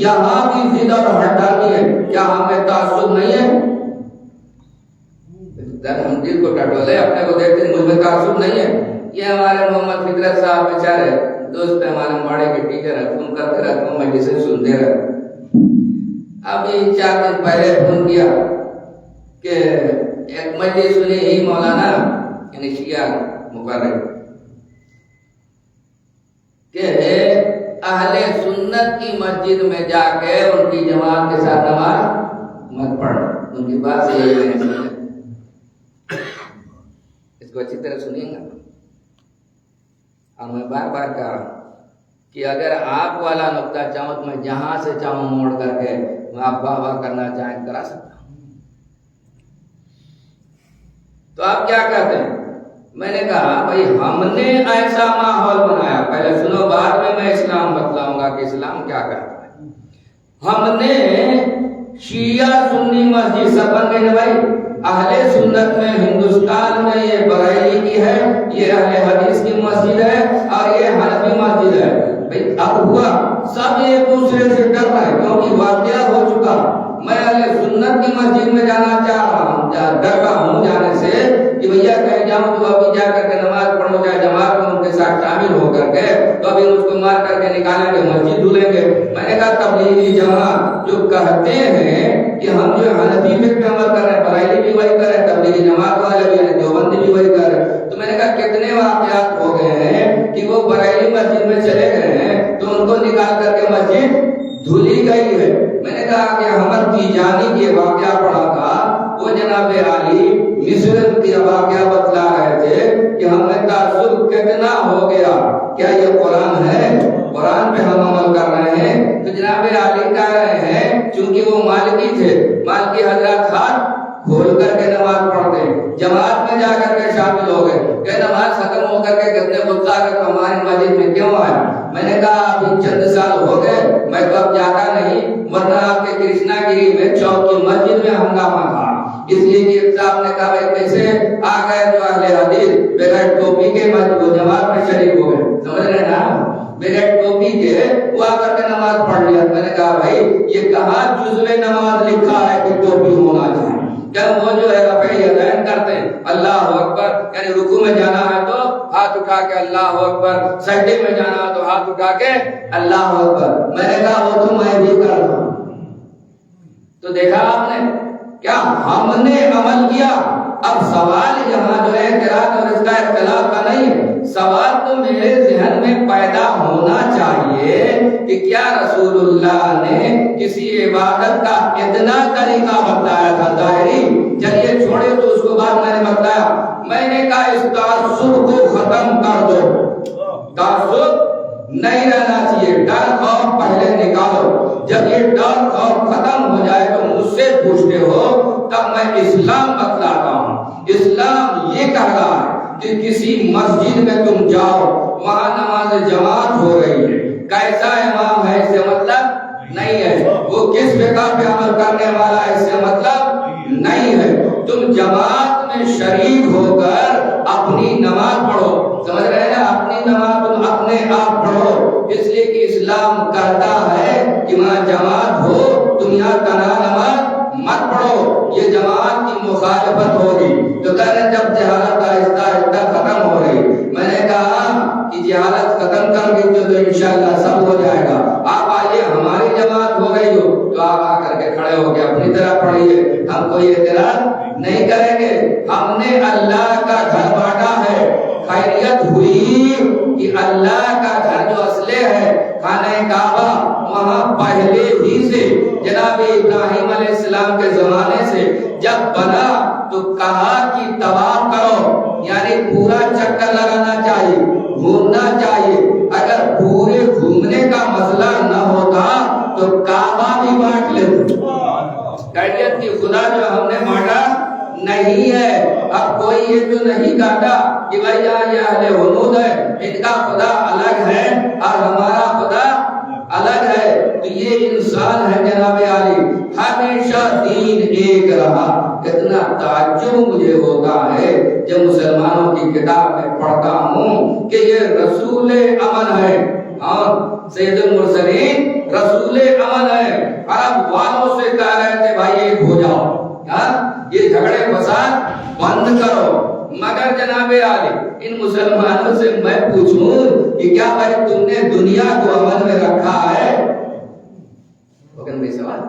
یہاں بھی ضد اور ہٹانی ہے، کیا ہمیں تعصب نہیں ہے؟ ہم دل کو ٹٹولے اپنے کو دیکھتے ہیں، مجھ میں تعصب نہیں ہے۔ یہ ہمارے محمد فطرت صاحب بیچارے دوست ہمارے ماڑے کے ٹیچر ہیں، فون کرتے رہتے ہوں، میں جسے سنتے رہتے۔ ابھی 4 دن پہلے فون کیا کہ ایک مجلس سنی ہی مولانا یعنی شیعہ مقرر کہ اہل سنت کی مسجد میں جا کے ان کی جماعت کے ساتھ نماز مت پڑھ. ان کی بات سے یہ میں نے سنا. اس کو اچھی طرح سنیے گا. اور میں بار بار کہا رہا ہوں کہ اگر آپ والا نقطہ چاہوں تو میں جہاں سے چاہوں موڑ کر کے میں آپ واہ کرنا چاہیں کرا سکتا ہوں. تو آپ کیا کہتے ہیں؟ میں نے کہا بھائی ہم نے ایسا ماحول بنایا. پہلے سنو بعد میں میں اسلام بتلاؤں گا کہ اسلام کیا کہتا ہے. ہم نے شیعہ سنی مسجد سب بن گئے بھائی. اہل سنت میں ہندوستان میں یہ بریلی کی ہے, یہ اہل حدیث کی مسجد ہے, اور یہ حنفی مسجد ہے. بھائی اب ہوا سب ایک دوسرے سے ڈر رہے ہیں کیونکہ واقعہ ہو چکا. میں اہل سنت کی مسجد میں جانا چاہ رہا ہوں, ڈر رہا ہوں جانے سے کہ بھیا کہیں جاؤں تو ابھی جا کر کے نماز پڑھو چاہے جماعت میں ان کے ساتھ شامل ہو کر کے تو ابھی اس کو مار کر کے نکالیں گے, مسجد دھلیں گے. میں نے کہا تبلیغی جماعت جو کہتے ہیں کہ ہم جو حنفی فقہ پہ عمل کر رہے ہیں, بریلی بھی وہی کر رہے ہیں, تبلیغی جماعت والے بھی ہیں, دیوبندی بھی وہی کر رہے ہیں. تو میں نے کہا کتنے واقعات ہو گئے ہیں کہ وہ بریلی مسجد میں چلے گئے ہیں تو ان کو نکال کر کے مسجد دھلی گئی ہے. میں نے کہا کہ احمد تیجانی یہ واقعہ پڑھا تھا, وہ جناب عالی مصر کی واقعہ بتلا رہے تھے کہ ہمیں تعصب کتنا ہو گیا, کیا یہ قرآن ہے, قرآن پہ ہم عمل کر رہے ہیں. تو جناب عالی کہہ رہے ہیں چونکہ وہ مالکی تھے, مالکی حضرات ہاتھ کھول کر کے نماز پڑھتے ہیں, جماعت میں جا کر کے شامل ہو گئے کہ نماز ختم ہو کر کے کتنے غصہ کر کے ہماری مسجد میں کیوں آئے. میں نے کہا ابھی چند سال ہو گئے, میں تو اب جاتا نہیں, ورنہ آپ کے کرشنا گری میں چوک کی مسجد میں ہنگامہ تھا. اس لیے کہ ایک صاحب نے کہا بھائی کیسے آ گئے جو اہل حدیث بغیر ٹوپی کے مسجد و جماعت میں شریک ہو گئے, سمجھ رہے ہیں نا, بغیر ٹوپی کے وہ آ کر کے نماز پڑھ لیا. میں نے کہا بھائی یہ کہاں جزو نماز لکھا ہے کہ ٹوپی ہونا چاہیے. کیا وہ جو ہے رفع یدین کرتے ہیں اللہ اکبر, یعنی رکوع میں جانا ہے تو ہاتھ اٹھا کے اللہ اکبر, سجدے میں جانا ہے تو ہاتھ اٹھا کے اللہ اکبر. میں نے کہا وہ تو میں بھی کر رہا ہوں. تو دیکھا آپ نے کیا ہم نے عمل کیا. اب سوال یہاں جو ہے قرات اور اس کا اختلاف کا نہیں ہے, سوال تو میرے ذہن میں پیدا ہونا چاہیے کہ کیا رسول اللہ نے کسی عبادت کا اتنا طریقہ بتایا تھا ظاہری. چلیے چھوڑے تو اس کو بعد میں نے بتایا. میں نے کہا اس تعصب کو ختم کر دو, تعصب نہیں رہنا چاہیے, ڈر خوف پہلے نکالو. جب یہ ڈر خوف ختم ہو جائے تو مجھ سے پوچھتے ہو تب میں اسلام بتلاتا ہوں. اسلام یہ کہہ رہا ہے کہ کسی مسجد میں تم جاؤ, وہاں نماز جماعت ہو رہی ہے, کیسا امام ہے اس سے مطلب نہیں ہے, وہ کس فقہ پہ عمل کرنے والا ہے اس سے مطلب نہیں ہے. تم جماعت میں شریک ہو کر اپنی نماز پڑھو, سمجھ رہے ہیں, اپنی نماز تم اپنے آپ پڑھو. اس لیے کہ اسلام کہتا ہے کہ وہاں جماعت ہو, تم یہاں تنہا نماز مت پڑھو, یہ جماعت کی مخالفت ہوگی. تو کہتے ہیں جب جہالت آہستہ آہستہ ختم ہو رہی, میں نے کہا کہ جہالت ختم کر گئی تو انشاءاللہ سب ہو جائے گا. آپ آئیے, ہماری جماعت ہو گئی ہو تو آپ آ کر کے کھڑے ہو کے اپنی طرح پڑھیے, ہم کوئی اعتراض نہیں کریں گے. ہم نے اللہ کا گھر بانٹا ہے, خیریت ہوئی کہ اللہ کا گھر جو اصلے ہے خانہ کعبہ, وہاں پہلے ہی سے جناب ابراہیم علیہ السلام کے زمانے سے جب بنا تو کہا کہ طواف کرو, یعنی پورا چکر لگانا چاہیے, گھومنا چاہیے. اگر پورے گھومنے کا مسئلہ نہ ہوتا تو کعبہ بھی بانٹ لیتے. خیریت کی خدا جو ہم نے بانٹا نہیں ہے. اب کوئی یہ جو نہیں کہتا کہ بھائی یہاں یہ اہل حنود ہے, ان کا خدا الگ ہے اور ہمارا خدا الگ ہے, تو یہ انسان ہے جناب عالی, ہمیشہ دین ایک رہا. کتنا تعجب مجھے ہوتا ہے جب مسلمانوں کی کتاب میں پڑھتا ہوں کہ یہ رسول امن ہے, اور سید المرسلین رسول امن ہے. عرب والوں سے کہہ رہے تھے بھائی ایک ہو جاؤ, یہ جھگڑے فساد بند کرو. مگر جناب عالی ان مسلمانوں سے میں پوچھوں کہ کیا بھائی تم نے دنیا کو امن میں رکھا ہے؟ سوال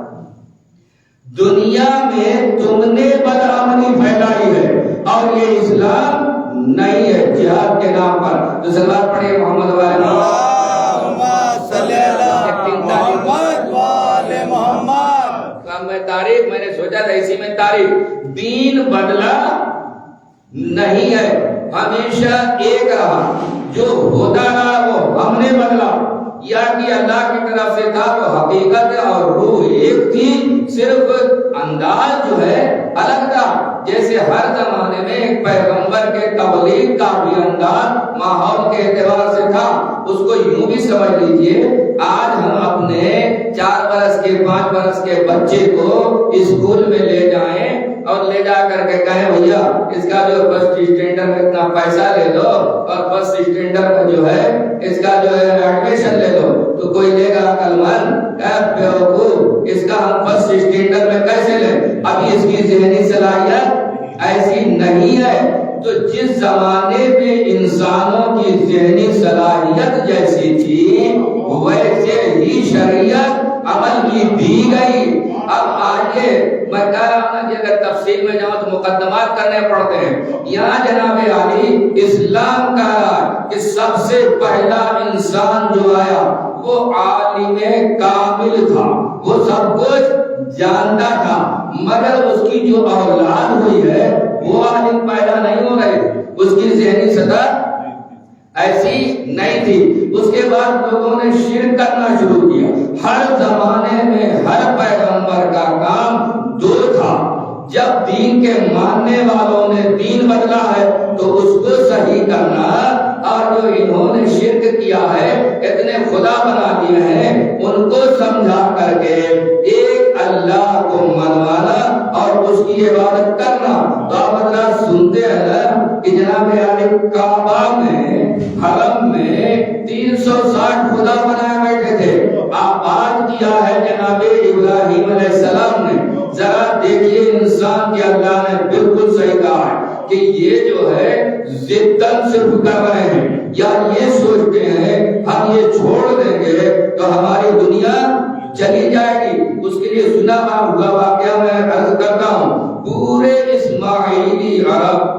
دنیا میں تم نے بدامنی پھیلائی ہے اور یہ اسلام نہیں ہے جہاد کے نام پر. تو سلوات پڑھے محمد والے تاریخ میں نے سوچا تھا اسی میں تاریخ دین بدلا نہیں ہے, ہمیشہ ایک رہا. جو ہوتا رہا وہ ہم نے بدلا, یا کہ اللہ کی طرف سے تھا تو حقیقت اور روح ایک تھی, صرف انداز جو ہے الگ تھا. جیسے ہر زمانے میں ایک پیغمبر کے تبلیغ کا بھی انداز ماحول کے اعتبار سے تھا. اس کو یوں بھی سمجھ لیجئے, آج ہم اپنے 4 برس کے 5 برس کے بچے کو اسکول میں لے جائیں اور لے جا کر کے کہیں بھیا اس کا جو فرسٹ اسٹینڈرڈ میں اتنا پیسہ لے لو اور فرسٹ اسٹینڈرڈ میں جو ہے اس کا جو ہے ایڈمیشن لے لو, تو کوئی لے گا عقل مند بیوقوف اس کا ہم فرسٹ اسٹینڈرڈ میں کیسے لیں, ابھی اس کی ذہنی صلاحیت ایسی نہیں ہے. تو جس زمانے میں انسانوں کی ذہنی صلاحیت جیسی تھی ویسے ہی شریعت عمل کی دی گئی. اب آگے میں کہہ رہا ہوں کہ اگر تفصیل میں جاؤں تو مقدمات کرنے پڑتے ہیں. یہاں جناب علی اسلام کا کہ سب سے پہلا انسان جو آیا وہ عالم کامل تھا, وہ سب کچھ جانتا تھا, مگر اس کی جو اولاد ہوئی ہے وہ عالم پیدا نہیں ہو رہے, اس کی ذہنی سطح ایسی نہیں تھی. اس کے بعد لوگوں نے شرک کرنا شروع کیا. ہر زمانے میں ہر پیغمبر کا کام 2 تھا. جب دین کے ماننے والوں نے دین بدلا ہے تو اس کو صحیح کرنا, اور جو انہوں نے شرک کیا ہے اتنے خدا بنا دیے ہیں ان کو سمجھا کر کے ایک اللہ کو منوانا اور اس کی عبادت کرنا. تو آپ حضرات سنتے ہیں نا کہ جناب علی کعبہ میں حرم میں 360 خدا بنائے بیٹھے تھے. آباد کیا ہے جناب ابراہیم علیہ السلام نے. ذرا دیکھیے انسان کے اللہ نے بالکل صحیح کہا ہے کہ یہ جو ہے ضدن صرف کر رہے ہیں, یا یہ سوچتے ہیں ہم یہ چھوڑ دیں گے تو ہماری دنیا چلی جائے گی. اس کے لیے سنا ہوا واقعہ میں عرض کرتا ہوں. پورے اسماعیلی عرب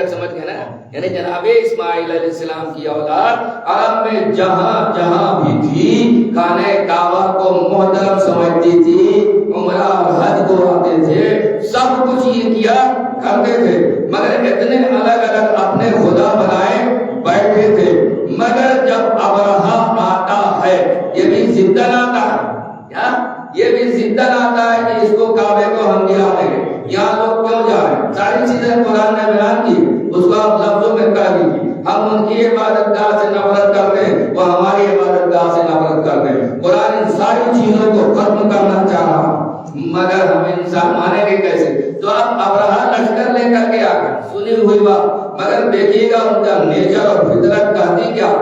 سمجھ گئے نا, یعنی جناب اسماعیل علیہ السلام کی اولاد عرب میں جہاں جہاں بھی تھی خانہ کعبہ کو محترم سمجھتی تھی, عمرہ اور حج کو آتے تھے, سب کچھ یہ کیا کرتے تھے, مگر اتنے الگ الگ اپنے خدا بنائے بیٹھے تھے. مگر جب ابرہہ آتا ہے یہ بھی ضدن آتا ہے, کیا یہ بھی ضدن آتا ہے کہ اس کو کعبے کو ہم گرا دیں گے, یہاں لوگ کیوں جا رہے ہیں, ساری چیزیں قرآن نے بیان کی, اس کو آپ لفظوں میں کہہ دیجیے. ہم ان کی عبادت گاہ سے نفرت کرتے ہیں, وہ ہماری عبادت گاہ سے نفرت کرتے ہیں. قرآن ان ساری چیزوں کو ختم کرنا چاہ رہا, مگر ہم انسان مانیں گے کیسے. تو آپ ابرہہ لشکر لے کر کے آ گئے, سنی ہوئی بات, مگر دیکھیے گا ان کا نیچر اور فطرت کہتی کیا.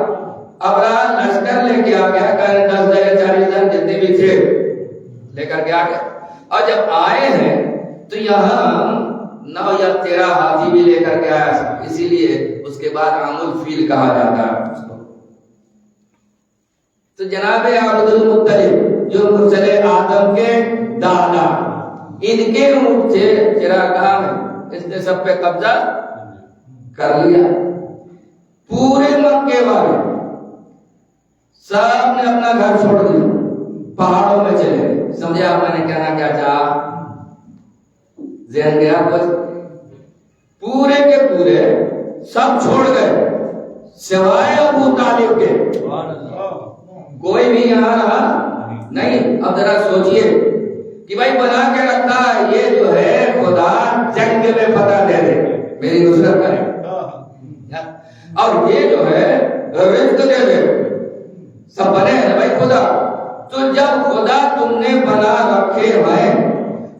ابرہہ لشکر لے کے آ گیا, 10 یا 40 جن جتنے بھی تھے لے کر کے آ گئے, اور جب آئے ہیں تو یہاں 9 یا 13 حاجی بھی لے کر کے آیا, اسی لیے اس کے بعد عام الفیل کہا جاتا ہے اس کو. تو جناب عبد المطلب جو مرسل آدم کے دادا, ان کے اونٹ تھے چراگاہ میں, اس نے سب پہ قبضہ کر لیا. پورے مکے والے سب نے اپنا گھر چھوڑ دیا, پہاڑوں میں چلے گئے. سمجھے آپ میں نے کہنا کیا چاہا, ذہن گیا کچھ. پورے کے پورے سب چھوڑ گئے سوائے ابو طالب کے, کوئی بھی یہاں رہا نہیں. اب ذرا سوچئے کہ بھائی بنا کے رکھا یہ جو ہے خدا جنگ میں فتح دے دے, میری نصرت کرے, اور یہ جو ہے رزق دے دے, سب بنے ہیں بھائی خدا. تو جب خدا تم نے بنا رکھے ہیں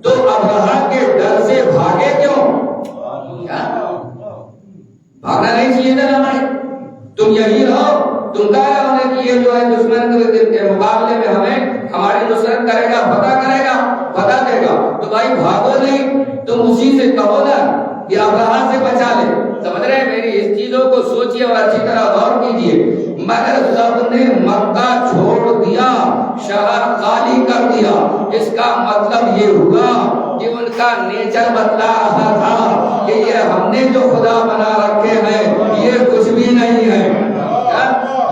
تو ابرہہ کے ڈر سے بھاگے کیوں؟ بھاگنا نہیں چاہیے تھا نا بھائی, تم یہی رہو. تم کہہ رہے ہونے کہ یہ جو ہے دشمن کے مقابلے میں ہمیں ہماری نصرت کرے گا, فتح کرے گا, فتح دے گا, تو بھائی بھاگو نہیں, تم اسی سے کہو نا کہ ابرہہ سے بچا لے. سمجھ رہے ہیں میری اس چیزوں کو سوچئے اور اچھی طرح غور کیجئے. مگر سب نے مکہ چھوڑ دیا شہر خالی کر دیا۔ اس کا مطلب یہ ہوا کہ ان کا نیچر بدلا رہا تھا کہ یہ ہم نے جو خدا بنا رکھے ہیں یہ کچھ بھی نہیں ہے،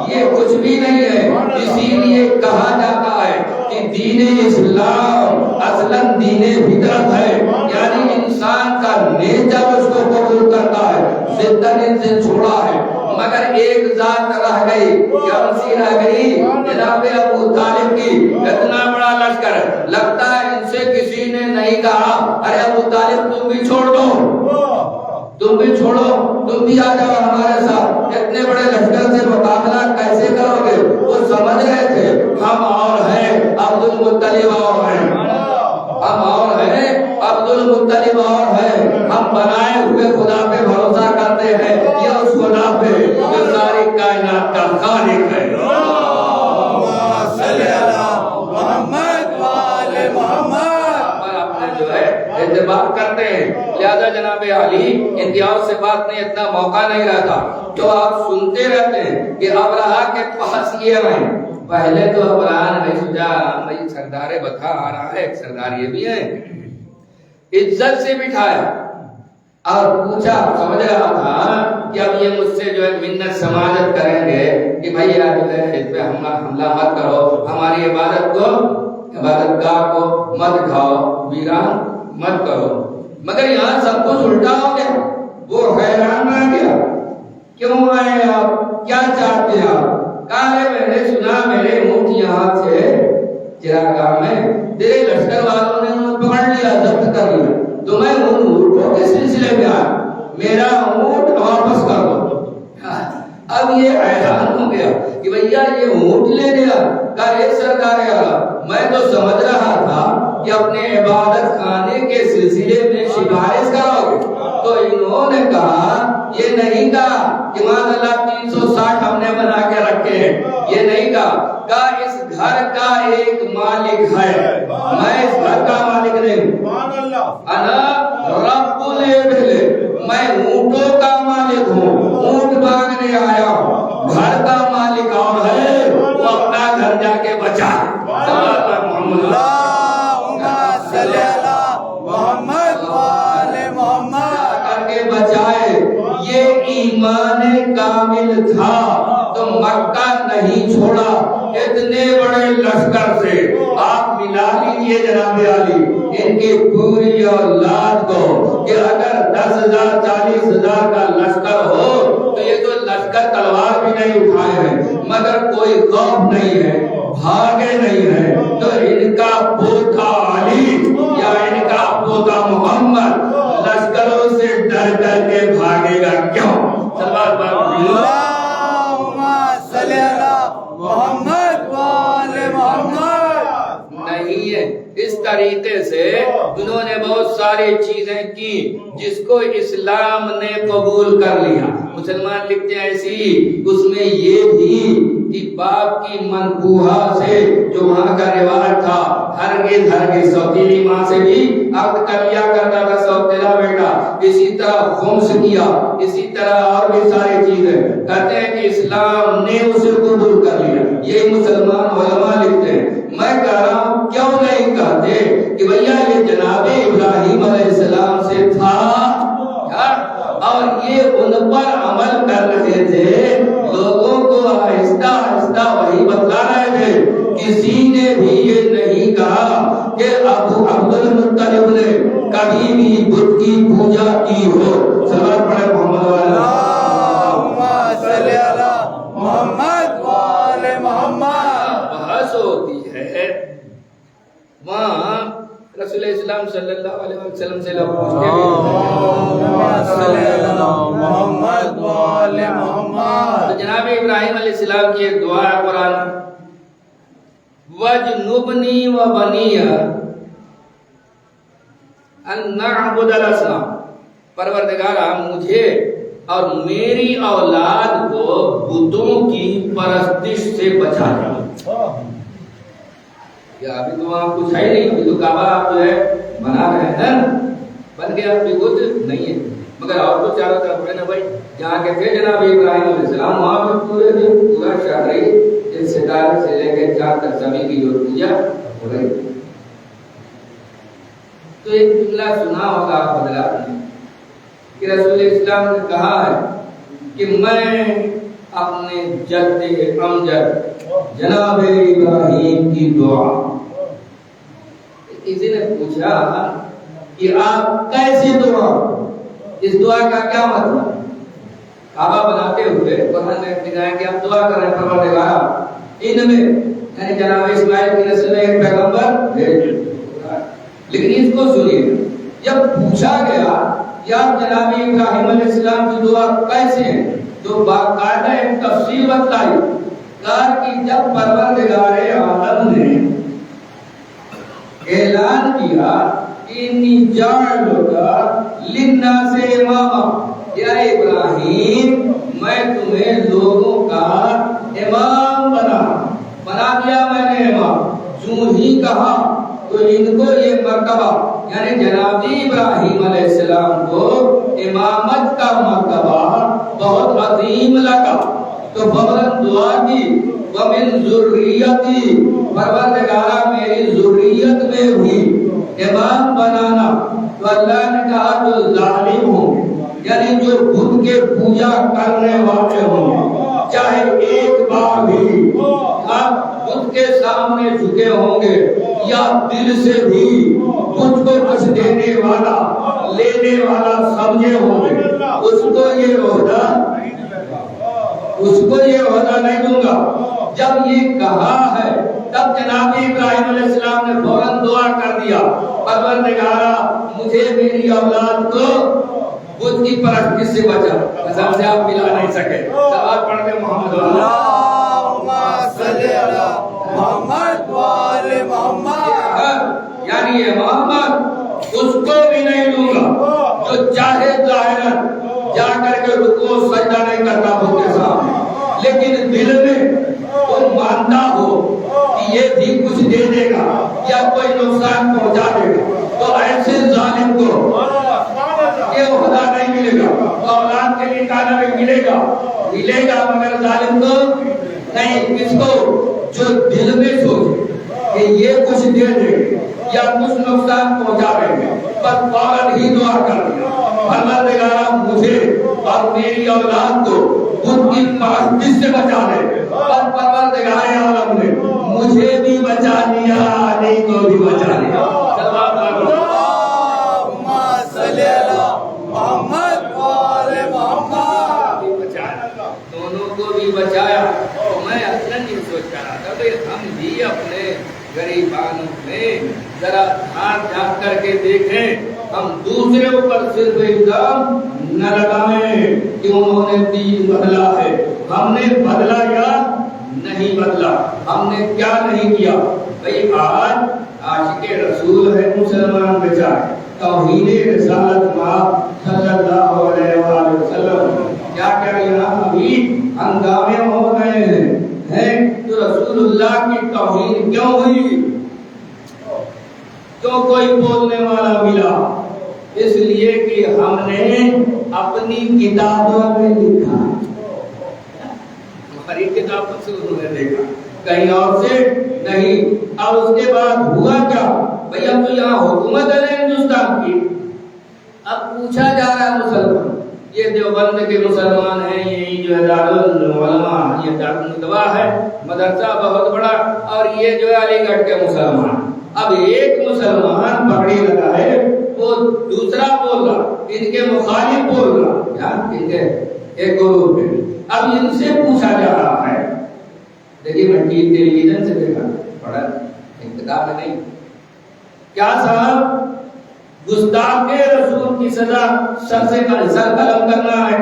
یہ کچھ بھی نہیں ہے۔ اسی لیے کہا جاتا ہے کہ دین اسلام اصلاً دین فطرت ہے، یعنی انسان کا نیچر اس کو قبول کرتا ہے، زندگی سے چھوڑا ہے۔ مگر ایک ذات رہ گئی، کون سی رہ گئی؟ جناب ابو طالب کی اتنا بڑا لشکر، لگتا ہے ان سے کسی نے نہیں کہا ارے ابو طالب تم بھی چھوڑ دو، تم بھی چھوڑو، تم بھی آ جاؤ ہمارے ساتھ، اتنے بڑے لشکر سے مقابلہ کیسے کرو گے؟ وہ سمجھ رہے تھے ہم اور ہیں عبد المطلب اور ہیں، ہم اور ہیں عبد المطلب اور ہیں، ہم بنائے ہوئے خدا پہ بھروسہ کرتے ہیں یا اس خدا پہ جو ساری کائنات کا خالق ہے۔ جو ہے اعتبار کرتے ہیں، لہذا جناب علی امتیاز سے بات نہیں، اتنا موقع نہیں رہتا، جو آپ سنتے رہتے ہیں کہ ابرہہ کے پاس یہ ہیں۔ پہلے تو ابرہہ نے نہیں سوچا بھائی سردار بتا آ رہا ہے، ایک سردار یہ بھی ہے، عزت سے بٹھایا اور پوچھا، سمجھ رہا تھا کہ اب یہ مجھ سے جو ہے منت سماجت کریں گے کہ بھائی آپ جو ہے اس پہ حملہ مت کرو، ہماری عبادت گاہ کو مت کھاؤ، ویران مت کرو۔ مگر یہاں سب کچھ الٹا ہو گیا، وہ حیران رہ گیا، کیوں آئے آپ، کیا چاہتے ہیں آپ؟ کہا ہے میں نے سنا میرے اونٹ یہاں سے چراگاہ میں تیرے لشکر والوں نے انہیں پکڑ لیا، ضبط کر لیا، تو میں ان اونٹوں کے سلسلے میں آیا، میرا اونٹ واپس کر دو۔ اب یہ حیران ہو گیا کہ بھیا یہ اونٹ لے گیا، کہا اے سرکار اعلیٰ میں تو سمجھ رہا تھا کہ اپنے عبادت خانے کے سلسلے میں سفارش کرو گے، تو انہوں نے کہا یہ نہیں کہا کہ مان اللہ 360 ہم نے بنا کے رکھے ہیں، یہ نہیں کہا اس گھر کا ایک مالک ہے، میں اس گھر کا مالک نہیں ہوں، انا رب الابل، میں اونٹوں کا مالک ہوں، اونٹ باندھنے آیا ہوں، گھر کا مالک اور ہے، وہ اپنا گھر جا کے بچا۔ بچائے یہ ایمان کامل تھا تو مکہ نہیں چھوڑا، اتنے بڑے لشکر سے آپ ملا لیجئے جناب علی ان کی پوری اولاد کو کہ اگر 10,000 40,000 کا لشکر ہو تو یہ تو لشکر تلوار بھی نہیں اٹھائے ہیں، مگر کوئی خوف نہیں ہے، بھاگے نہیں ہے، تو ان کا پوتا علی یا ان کا پوتا محمد لشکروں سے ڈر کر کے بھاگے گا کیوں؟ اللہم صلی اللہ محمد وآل محمد۔ نہیں ہے، اس طریقے سے انہوں نے بہت ساری چیزیں کی جس کو اسلام نے قبول کر لیا۔ مسلمان لکھتے ہیں ایسی، اس میں یہ بھی کہ باپ کی منقوہہ سے جو وہاں کا رواج تھا ہرگز سوتیلی ماں سے بھی عقد کر لیا کرتا تھا سوتیلا بیٹا، اسی طرح خمس کیا، اسی طرح اور بھی ساری چیزیں کہتے ہیں کہ اسلام نے اسے قبول کر لیا۔ یہ مسلمان علماء لکھتے ہیں۔ میں کہہ رہا ہوں کیوں نہیں کہتے کہ بھیا یہ جناب ابراہیم علیہ السلام سے تھا اور یہ ان پر عمل کر رہے تھے، لوگوں کو آہستہ آہستہ وہی بتلا رہے تھے۔ کسی نے بھی یہ نہیں کہا کہ ابو عبد المطلب نے کبھی بھی بت کی پوجا کی ہو۔ سلام پڑھے محمد اللہم صلی اللہ محمد وآل محمد۔ بحث ہوتی ہے وہاں رسول اسلام صلی اللہ علیہ وسلم سے لوگ پوچھتے محمد وآل محمد۔ تو جناب ابراہیم علیہ السلام کی ایک دعا ہے قرآن، وَجْنُبْنِي وَبَنِيَّ أَن نَعْبُدَ الْأَصْنَامَ، پروردگارا مجھے اور میری اولاد کو بتوں کی پرستش سے بچا دے۔ ابھی تو وہاں کچھ ہے نہیں، ابھی تو کعبہ آپ جو ہے بنا رہے ہیں، بن گیا، ابھی کچھ نہیں ہے، مگر اور تو چاروں طرف ہے نا بھائی، جہاں کے تھے جناب ابراہیم علیہ السلام وہاں بھی پورے دن پورا شہر ایک ستارے سے لے کے چاند تک سبھی کی جو پوجا ہو رہی ہے۔ تو ایک جملہ سنا ہوگا آپ حضرات نے کہ رسول اسلام نے کہا ہے کہ میں اپنے جد امجد جناب ابراہیم کی دعا، کسی نے پوچھا کہ آپ کیسی دعا، اس دعا کا کیا مطلب؟ کعبہ بناتے ہوئے قرآن نے بتایا کہ آپ دعا کر رہے ہیں پروردگار ان میں یعنی جناب اسماعیل کی نسل میں ایک پیغمبر بھیج، لیکن اس کو سنیے، جب پوچھا گیا یا جناب ابراہیم علیہ السلام کی دعا کیسے ہے تو باقاعدہ ایک تفصیل بتائی، کہا کہ جب پروردگار عالم نے اعلان کیا انی جاعلک للناس اماما، یا ابراہیم میں تمہیں لوگوں کا امام بنا دیا میں نے امام، جو ہی کہا تو ان کو یہ مرتبہ یعنی جناب ابراہیم علیہ السلام کو امامت کا مرتبہ بہت عظیم لگا، تو فوراً دعا کی ومن ذریتی، پروردگارا میری ذریت میں بھی امام بنانا، تو اللہ نے کہا جو ظالم ہوں یعنی جو بت کے پوجا کرنے والے ہوں چاہے ایک بار بھی آپ بت کے سامنے جھکے ہوں گے یا دل سے بھی کچھ کو کچھ دینے والا لینے والا سمجھے ہوں گے، اس کو یہ عہدہ نہیں دوں گا۔ جب یہ کہا ہے تب جناب ابراہیم علیہ السلام نے فوراً دعا کر دیا پروردگارا مجھے میری اولاد کو بت کی پرست کس سے بچا، قسم سے آپ ملا نہیں سکے۔ سوال پڑھتے محمد اللہم صلی علی محمد و آل محمد، یعنی یہ محمد اس کو بھی نہیں دوں گا جو چاہے ظاہراً جا کر کے رکوع و سجدہ نہیں کرتا ہو کے سامنے، لیکن دل میں وہ مانتا ہو کہ یہ بھی کچھ دے دے گا یا کوئی نقصان پہنچا دے گا، تو ایسے ظالم کو یہ خدا نہیں ملے گا، اولاد کے لیے کانا بھی ملے گا مگر ظالم کو نہیں۔ کس کو؟ جو دل میں سوچے کہ یہ کچھ دے دے یا کچھ نقصان پہنچا دے گا، بس فوراً ہی دعا کر دیا پروردگارا مجھے اور میری اولاد کو بت کی پرستی سے بچا دے، اور پروردگار عالم نے مجھے بھی بچا لیا علی کو بھی بچا لیا۔ اللہم صلی علی محمد و آل محمد، دونوں کو بھی بچایا۔ تو میں اصلا نہیں سوچ رہا تھا کہ ہم بھی اپنے غریبانوں میں ذرا ہاتھ جھانک کر کے دیکھیں، ہم دوسرے اوپر صرف الزام نہ لگائیں کہ انہوں نے دین بدلا ہے، ہم نے بدلا یا نہیں بدلا، ہم نے کیا نہیں کیا۔ بھئی آج عاشق رسول ہے مسلمان بچائے، توحید رسالت ماں صلی اللہ علیہ وآلہ وسلم، کیا کیا یہاں ابھی ہنگامے ہو رہے ہیں تو رسول اللہ کی توحید کیوں ہوئی؟ کیوں کوئی بولنے والا ملا؟ اس لیے کہ ہم نے اپنی کتابوں میں لکھا، ہماری کتابوں سے انہوں نے دیکھا، کہیں اور سے نہیں۔ اور اس کے بعد ہوا کیا؟ بھئی اب تو یہاں حکومت ہے ہندوستان کی، اب پوچھا جا رہا ہے مسلمان، یہ دیوبند کے مسلمان ہیں، یہی جو ہے دارالعلماء، یہ دارالندوا ہے مدرسہ بہت بڑا، اور یہ جو ہے علی گڑھ کے مسلمان۔ اب ایک مسلمان پگڑی لگا ہے، وہ دوسرا بول رہا، ان کے مخالف بول رہا، ان کے ایک گروپ ہے۔ اب ان سے پوچھا جا رہا ہے، دیکھیے میں ٹی ویژن سے دیکھا، پڑھا کتاب میں نہیں، کیا صاحب گستاخ رسول کی سزا سر سے سر قلم کرنا ہے؟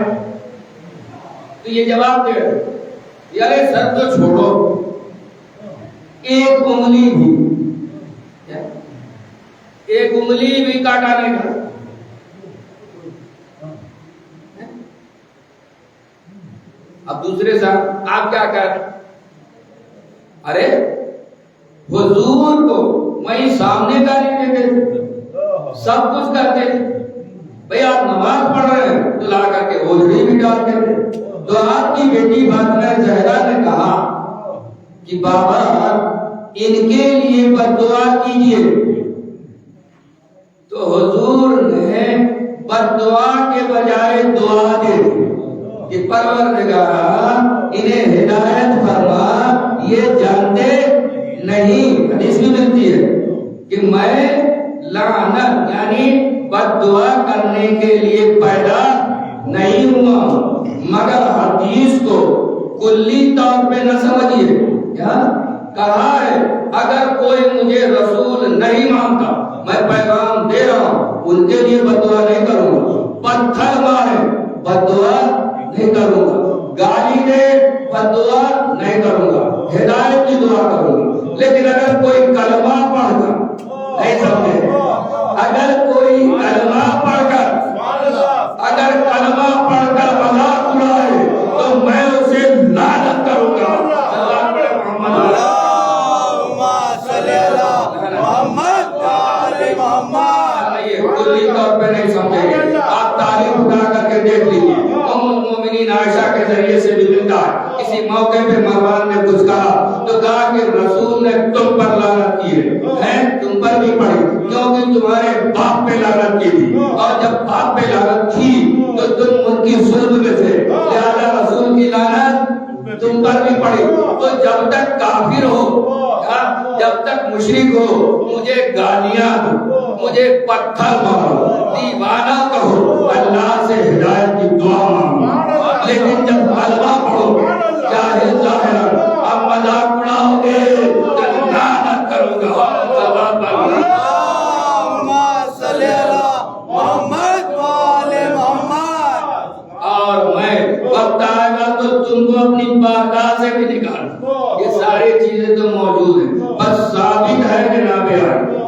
تو یہ جواب دے رہے، یار سر تو چھوڑو، ایک انگلی بھی کاٹا نہیں کر۔ اب دوسرے صاحب آپ کیا کر، ارے حضور کو وہیں سامنے کا نہیں دیتے، سب کچھ کرتے تھے۔ بھئی آپ نماز پڑھ رہے ہیں تو لا کر کے اوجھڑی بھی ڈال کے دے۔ تو آپ کی بیٹی فاطمہ زہرا نے کہا کہ بابا ان کے لیے بد دعا کیجیے، تو حضور نے بد دعا کے بجائے دعا دے دی کہ پروردگارا انہیں ہدایت فرما، یہ جانتے نہیں، حدیث بھی ملتی ہے کہ میں لعنت یعنی بد دعا کرنے کے لیے پیدا نہیں ہوا، مگر حدیث کو کلی طور پہ نہ سمجھیے، کیا کہا ہے اگر کوئی مجھے رسول نہیں مانتا، میں پیغام دے رہا ہوں، ان کے لیے بد دعا نہیں کروں گا، پتھر مارے بد دعا نہیں کروں گا، گالی دے بد دعا نہیں کروں گا، ہدایت کی دعا کروں گا۔ لیکن اگر کوئی کلمہ پڑھ کر، نہیں سمجھے، اگر کوئی کلمہ پڑھ کر مذاق اڑائے تو میں اسے لعنت کروں گا۔ کلی طور پہ نہیں سمجھیں گے، آپ تاریخ اٹھا کر کے دیکھ لیجیے، ام المومنین عائشہ کے ذریعے سے بھی ملتا ہے، کسی موقع پہ مروان نے کچھ کہا تو کہا کہ رسول نے تم پر لعنت کی ہے، تم پر بھی پڑھی کیونکہ تمہارے باپ پہ لعنت کی تھی، اور جب باپ پہ لعنت تھی تو تم ان کی ظلم میں تھے، لہذا رسول کی لعنت تم پر بھی پڑھی۔ تو جب تک کافر ہو، جب تک مشرک ہو، مجھے گالیاں دو، مجھے پتھر مارو، دیوانہ کہو، اللہ سے ہدایت کی دعا مانگو، لیکن جب کلمہ پڑھو جاہل ظاہر اب مذاق اڑاؤ گے تو لعنت کروں گا۔ اور میں وقت آئے گا تو تم کو اپنی بارگاہ سے بھی نکال، یہ ساری چیزیں تو موجود ہیں، بس ثابت ہے جناب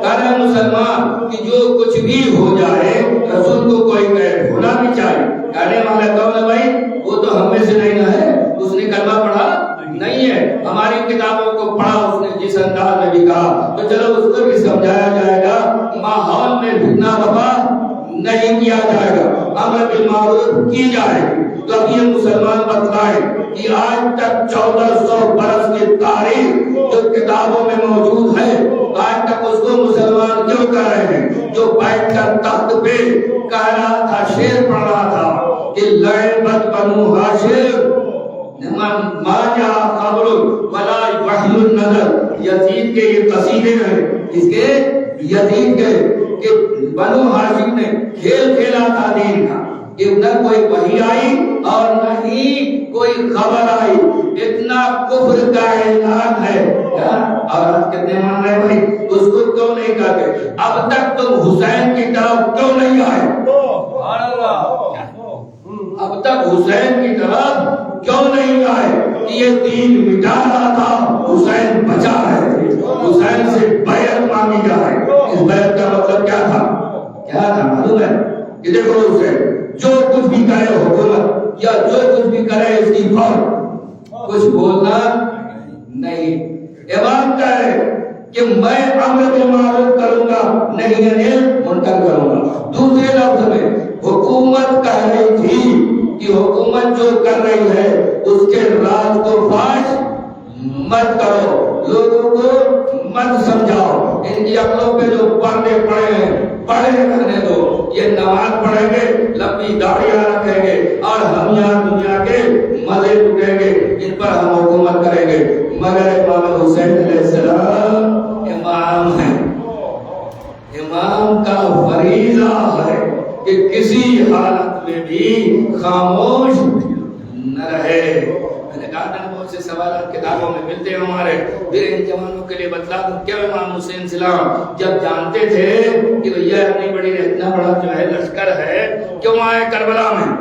کرے مسلمان کہ جو کچھ بھی ہو جائے رسول کو کوئی کہے ہونا بھی چاہیے، کہنے والا کون ہے بھائی؟ وہ تو ہم میں سے نہیں نہ ہے، اس نے کلمہ پڑھا نہیں ہے، ہماری کتابوں کو پڑھا اس نے جس انداز میں بھی کہا، تو چلو اس کو بھی سمجھایا جائے گا، ماحول میں فتنہ وبا نہیں کیا جائے گا، امر بالمعروف کی جائے گی۔ تو اب یہ مسلمان بتلائے کہ آج تک 1400 برس کی تاریخ جو کتابوں میں موجود ہے، آج تک اس کو مسلمان کیوں کر رہے ہیں؟ جو بیٹھ کر تخت پہ کہہ رہا تھا، شعر پڑھ رہا تھا کہ لعبت بنو ہاشم ما جاء خبر ولا وحی النظر، یزید کے یہ قصیدے ہیں، اس کے یزید کے کہ بنو ہاشم نے کھیل کھیلا تھا دین کا، کہ نہ کوئی وحی آئی اور نہ ہی کوئی خبر آئی، اتنا کفر کا اعلان ہے۔ اور کتنے مان رہے بھائی؟ اس کو کیوں نہیں کہتے؟ اب تک تم حسین کی طرف کیوں نہیں آئے؟ اب تک حسین کی طرف کیوں نہیں آئے کہ یہ دین مٹا رہا تھا، حسین بچا ہے، حسین سے بیعت مانگی جائے۔ اس بیعت کا مطلب کیا تھا؟ کیا تھا معلوم ہے؟ کہ دیکھو حسین جو کچھ بھی کرے حکومت یا جو کچھ بھی کرے اس کی فوج، کچھ بولنا نہیں۔ امام کہے کہ میں امر بالمعروف کروں گا، نہیں انل منکر کروں گا۔ دوسرے لفظ میں حکومت کہہ رہی تھی کہ حکومت جو کر رہی ہے اس کے راز کو فاش مت کرو، لوگوں کو مت سمجھاؤ، ان کی عقلوں پہ جو پردے پڑے ہیں پڑے رہنے دو، یہ نماز پڑھیں گے، لمبی داڑیاں رکھیں گے اور ہم یہاں دنیا کے مزے لٹیں گے، ان پر ہم حکومت کریں گے۔ مگر امام حسین علیہ السلام امام ہیں، امام کا فریضہ ہے کہ کسی حالت میں بھی خاموش نہ رہے۔ میں نے کہا تھا بہت سے سوالات کتابوں میں ملتے ہیں ہمارے، پھر ان جوانوں کے لیے بتلا دوں کیا امام حسین سلام جب جانتے تھے کہ یہ اتنی بڑی اتنا بڑا جو ہے لشکر ہے، کیوں آئے کربلا میں؟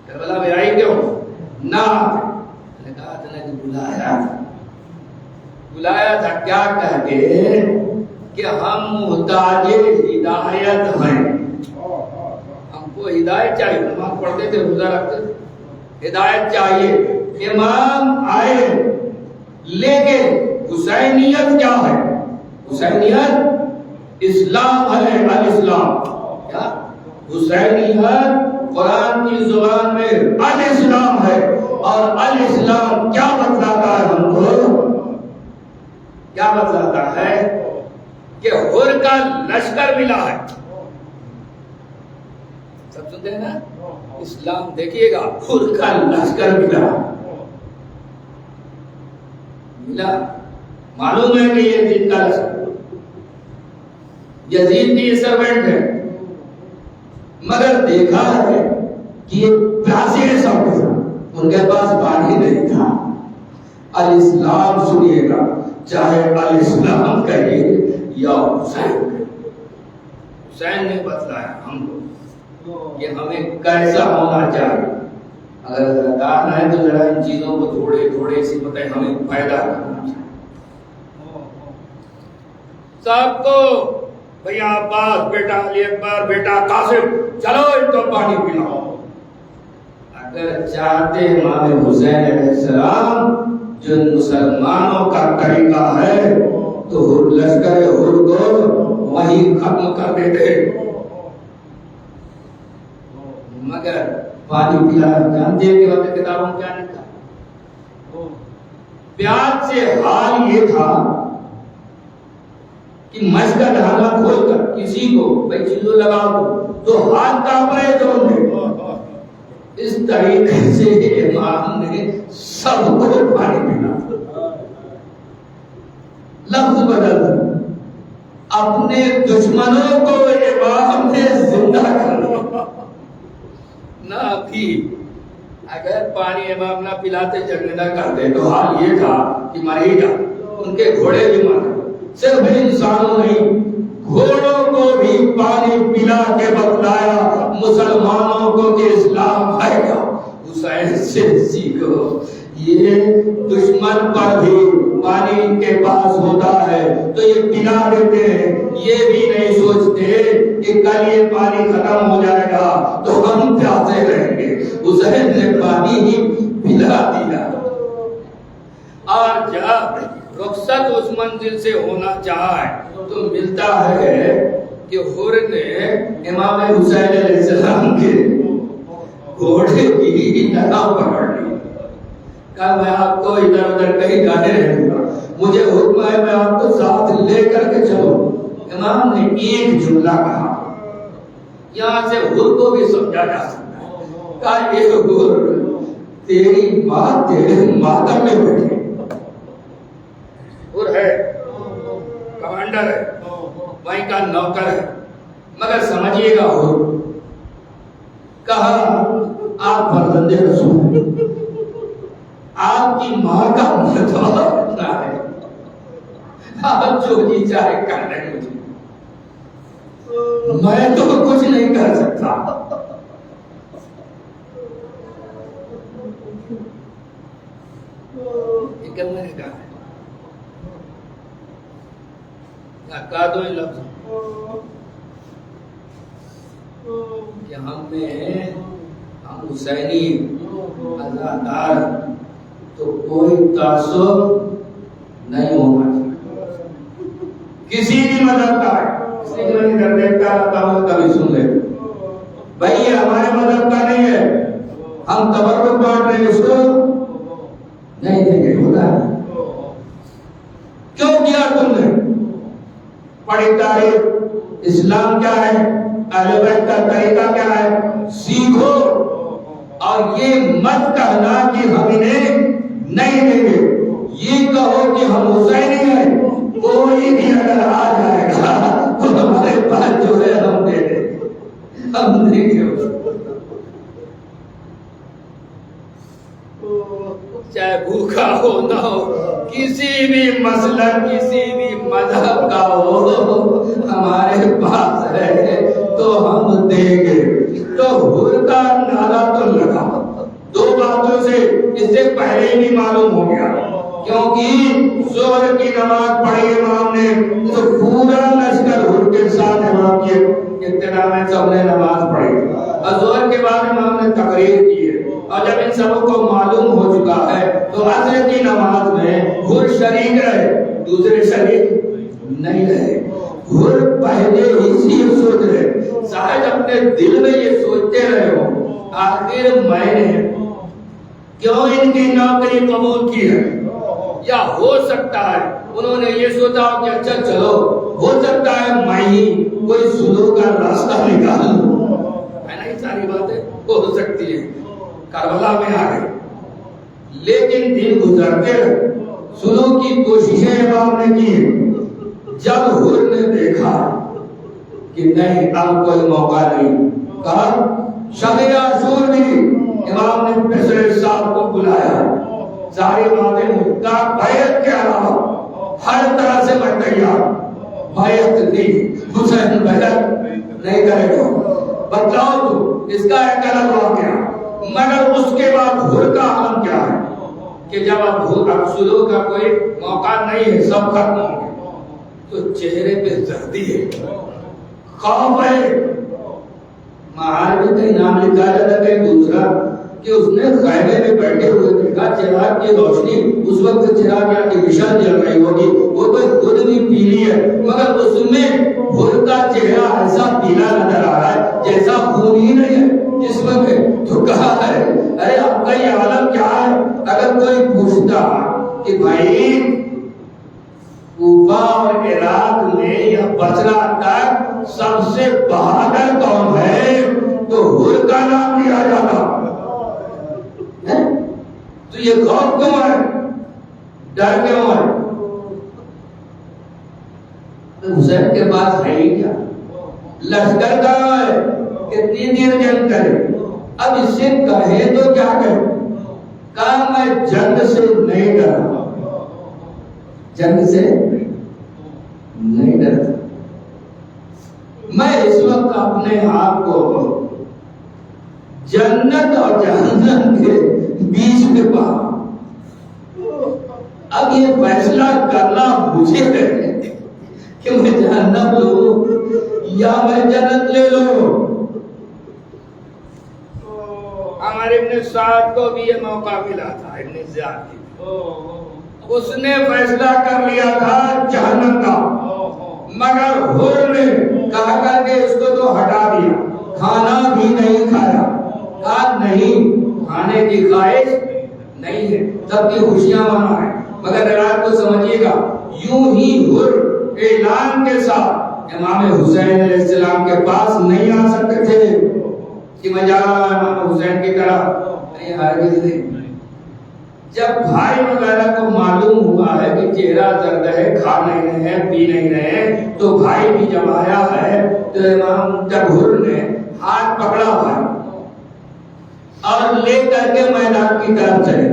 کربلا میں آئی کیوں نہ؟ میں نے کہا تھا کہ بلایا تھا کیا کہہ کے کہ ہم محتاج ہدایت ہیں، ہم کو ہدایت چاہیے، نماز پڑھتے تھے، روزہ رکھتے تھے، ہدایت چاہیے۔ امام آئے، لیکن حسینیت کیا ہے؟ حسینیت اسلام ہے، الاسلام کیا؟ حسینیت قرآن کی زبان میں الاسلام ہے، اور الاسلام کیا بتلاتا ہے ہم حر کا لشکر ملا ہے. سب سنتے ہیں نا؟ اسلام دیکھیے گا، حر کا لشکر ملا. معلوم ہے کہ یہ یزید کا لشکر، یزید کی سرونٹ ہے، مگر دیکھا ہے کہ یہ پیاسے ہیں سب کے ساتھ، ان کے پاس پانی نہیں تھا. الاسلام سنیے گا، چاہے الاسلام کہیے یا حسین نے بتلایا ہم کو کہ ہمیں کیسا ہونا چاہیے. اگر زیادہ ہے تو ذرا ان چیزوں کو تھوڑے سی بتائیں، ہمیں فائدہ کرنا چاہیے. سب کو بھیا عباس، بیٹا علی اکبر، بیٹا قاسم، چلو ان کو پانی پلاؤ. اگر چاہتے امام حسین علیہ السلام جو مسلمانوں کا طریقہ ہے تو لشکر حر کو وہیں ختم کر دیتے، مگر پانی پلا. جانتے ہیں کہ وقت کتابوں میں کیا لکھا؟ پیاس سے حال یہ تھا کہ مشق کا دھاگا کھول کر کسی کو بھائی چلو لگا دو تو ہاتھ کانپ رہے تھے ان میں. اس طریقے سے امام نے سب کو پانی پلا. لفظ بدل، اپنے دشمنوں کو امام نے زندہ کر دیا. نہ بھی اگر پانی امام نہ پلاتے، جنگ نہ کرتے تو حال یہ تھا کہ مرے گا، ان کے گھوڑے بھی مر. صرف انسانوں نہیں، گھوڑوں کو بھی پانی پلا کے بتلایا مسلمانوں کو کہ اسلام ہے کیا. حسین سے سیکھو. یہ دشمن پر بھی پانی ان کے پاس ہوتا ہے تو یہ پلا دیتے ہیں، یہ بھی نہیں سوچتے کہ کل یہ پانی ختم ہو جائے گا تو ہم پیاسے رہیں گے. حسین نے پانی ہی پلا دیا. اور جب رخصت اس منزل سے ہونا چاہے تو ملتا ہے کہ حر نے امام حسین علیہ السلام کے گھوڑے کی لگام پکڑ لی. کہا میں آپ کو ادھر ادھر کہیں جانے نہیں دوں گا، مجھے حکم ہے میں آپ کو ساتھ لے کر کے چلو. امام نے ایک جملہ کہا، یہاں سے حر کو بھی سمجھا جا سکتا ہے. کہا یہ حر تیری ماں تیرے ماتم میں بیٹھے ہے، کمانڈر ہے، وہیں کا نوکر ہے، مگر سمجھیے گا حر. کہا آپ فرزند رسول ہیں، آپ کی ماں کا مرتبہ اتنا ہے، آپ جو جی چاہے کر لیں مجھے، میں تو کچھ نہیں کر سکتا. یہ کرنے کا ہے کہا دو لفظ کہ ہم حسینی ازادار تو کوئی تعصب نہیں ہونا چاہیے کسی بھی مذہب کا ہے. اس لیے میں ادھر دیکھتا رہتا ہوں، کبھی سن لے بھائی یہ ہمارے مذہب کا نہیں ہے، ہم تبرک بانٹ رہے ہیں، اس کو نہیں دیں گے. ہوتا ہے کیوں کیا تم نے؟ پڑھی تاریخ، اسلام کیا ہے، اہل بیت کا طریقہ کیا ہے، سیکھو. اور یہ مت کہنا کہ ہم انہیں نہیں دیں گے، یہ کہو کہ ہم حسینی ہیں، کوئی بھی اگر آ جائے گا تو ہمارے پاس جو ہے ہم دے دیں گے، ہم دیں گے. چاہے بھوکا ہو نہ ہو، کسی بھی مسلک کسی بھی مذہب کا ہو، ہمارے پاس ہے تو ہم دیں گے. تو حر کا نعرہ تو لگا. دو باتوں سے اس سے پہلے بھی معلوم ہو گیا، کیونکہ ظہر کی نماز پڑھی امام نے تو پورا لشکر حر کے ساتھ امام کے ابتدا میں سب نے نماز پڑھی، اور ظہر کے بعد امام نے تقریر کی ہے. اور جب ان سب کو معلوم ہو چکا ہے تو عصر کی نماز میں حر شریک رہے، دوسرے شریک نہیں رہے. حر پہلے ہی یہ سوچ رہے، شاید اپنے دل میں یہ سوچتے رہے ہو آخر میں نے کیوں ان کی نوکری قبول کی ہے، یا ہو سکتا ہے انہوں نے یہ سوچا کہ اچھا چلو ہو سکتا ہے میں ہی کوئی سلوک کا راستہ نکال لوں، ہے نا، یہ ساری باتیں ہو سکتی ہے، کربلا میں آ گئے، لیکن دن گزرتے سلوک کی کوششیں امام نے کی، جب حر نے دیکھا کہ نہیں اب کوئی موقع نہیں، کہا شب عاشور بھی امام نے پیسرے صاحب کو بلایا، ساری باتیں مدعا بیعت کے علاوہ ہر طرح سے میں تیار، بیعت نہیں، حسین بیعت نہیں کرے گا، بتلاؤ تو اس کا ایک الگ واقعہ، مگر اس کے بعد حر کا عالم کیا ہے کہ جب اب سلوک کا کوئی موقع نہیں ہے، سب ختم ہوں گے، تو چہرے پہ زردی ہے، خوف ہے، مہار بھی کہیں نام لکھا جاتا کہیں دوسرا کہ اس نے خیمے میں بیٹھے ہوئے دیکھا چراغ کی روشنی، اس وقت چراغ کی روشنی جل رہی ہوگی، وہ تو خود بھی پیلی ہے، مگر اس میں حر کا چہرہ ایسا پیلا نظر آ رہا ہے جیسا خون ہی نہیں ہے جسم میں، تو کہا ہے ارے آپ کا یہ عالم کیا ہے؟ اگر کوئی پوچھتا کہ بھائی کوفہ اور عراق میں یا بصرہ تک سب سے بہادر کون ہے تو حر کا نام لیا جاتا، تو یہ خوف کیوں ہے، ڈر کیوں ہے؟ حسین کے پاس ہے ہی کیا، لشکر کہاں ہے، کتنی دیر جنگ کرے، اب اس سے کہیں تو کیا کرے، کہا میں جنگ سے نہیں ڈرا، جنگ سے نہیں ڈرتا، میں اس وقت اپنے آپ کو جنت اور جہنم کے بیچ میں پا، اب یہ فیصلہ کرنا مجھے ہے کہ میں جہنم لوں یا میں جنت لے لوں۔ ہمارے ابن سعد کو بھی یہ موقع ملا تھا، ابن زیاد کی، اس نے فیصلہ کر لیا تھا جہنم کا، مگر حر نے کہا کر کے اس کو تو ہٹا دیا، کھانا بھی نہیں کھایا، کہا نہیں کھانے کی خواہش نہیں ہے، سب کی خوشیاں وہاں ہیں، مگر رات کو سمجھیے گا یوں ہی حر اعلان کے ساتھ امام حسین علیہ السلام کے پاس نہیں آ سکتے تھے کہ میں جا رہا ہوں امام حسین کی طرف، نہیں ہرگز نہیں۔ جب بھائی وغیرہ کو معلوم ہوا ہے کہ چہرہ زرد ہے، کھا نہیں رہے ہیں، پی نہیں رہے ہیں، تو بھائی بھی جب آیا ہے تو امام جب حر نے ہاتھ پکڑا ہوا ہے اور لے کر کے میدان کی طرف چلے،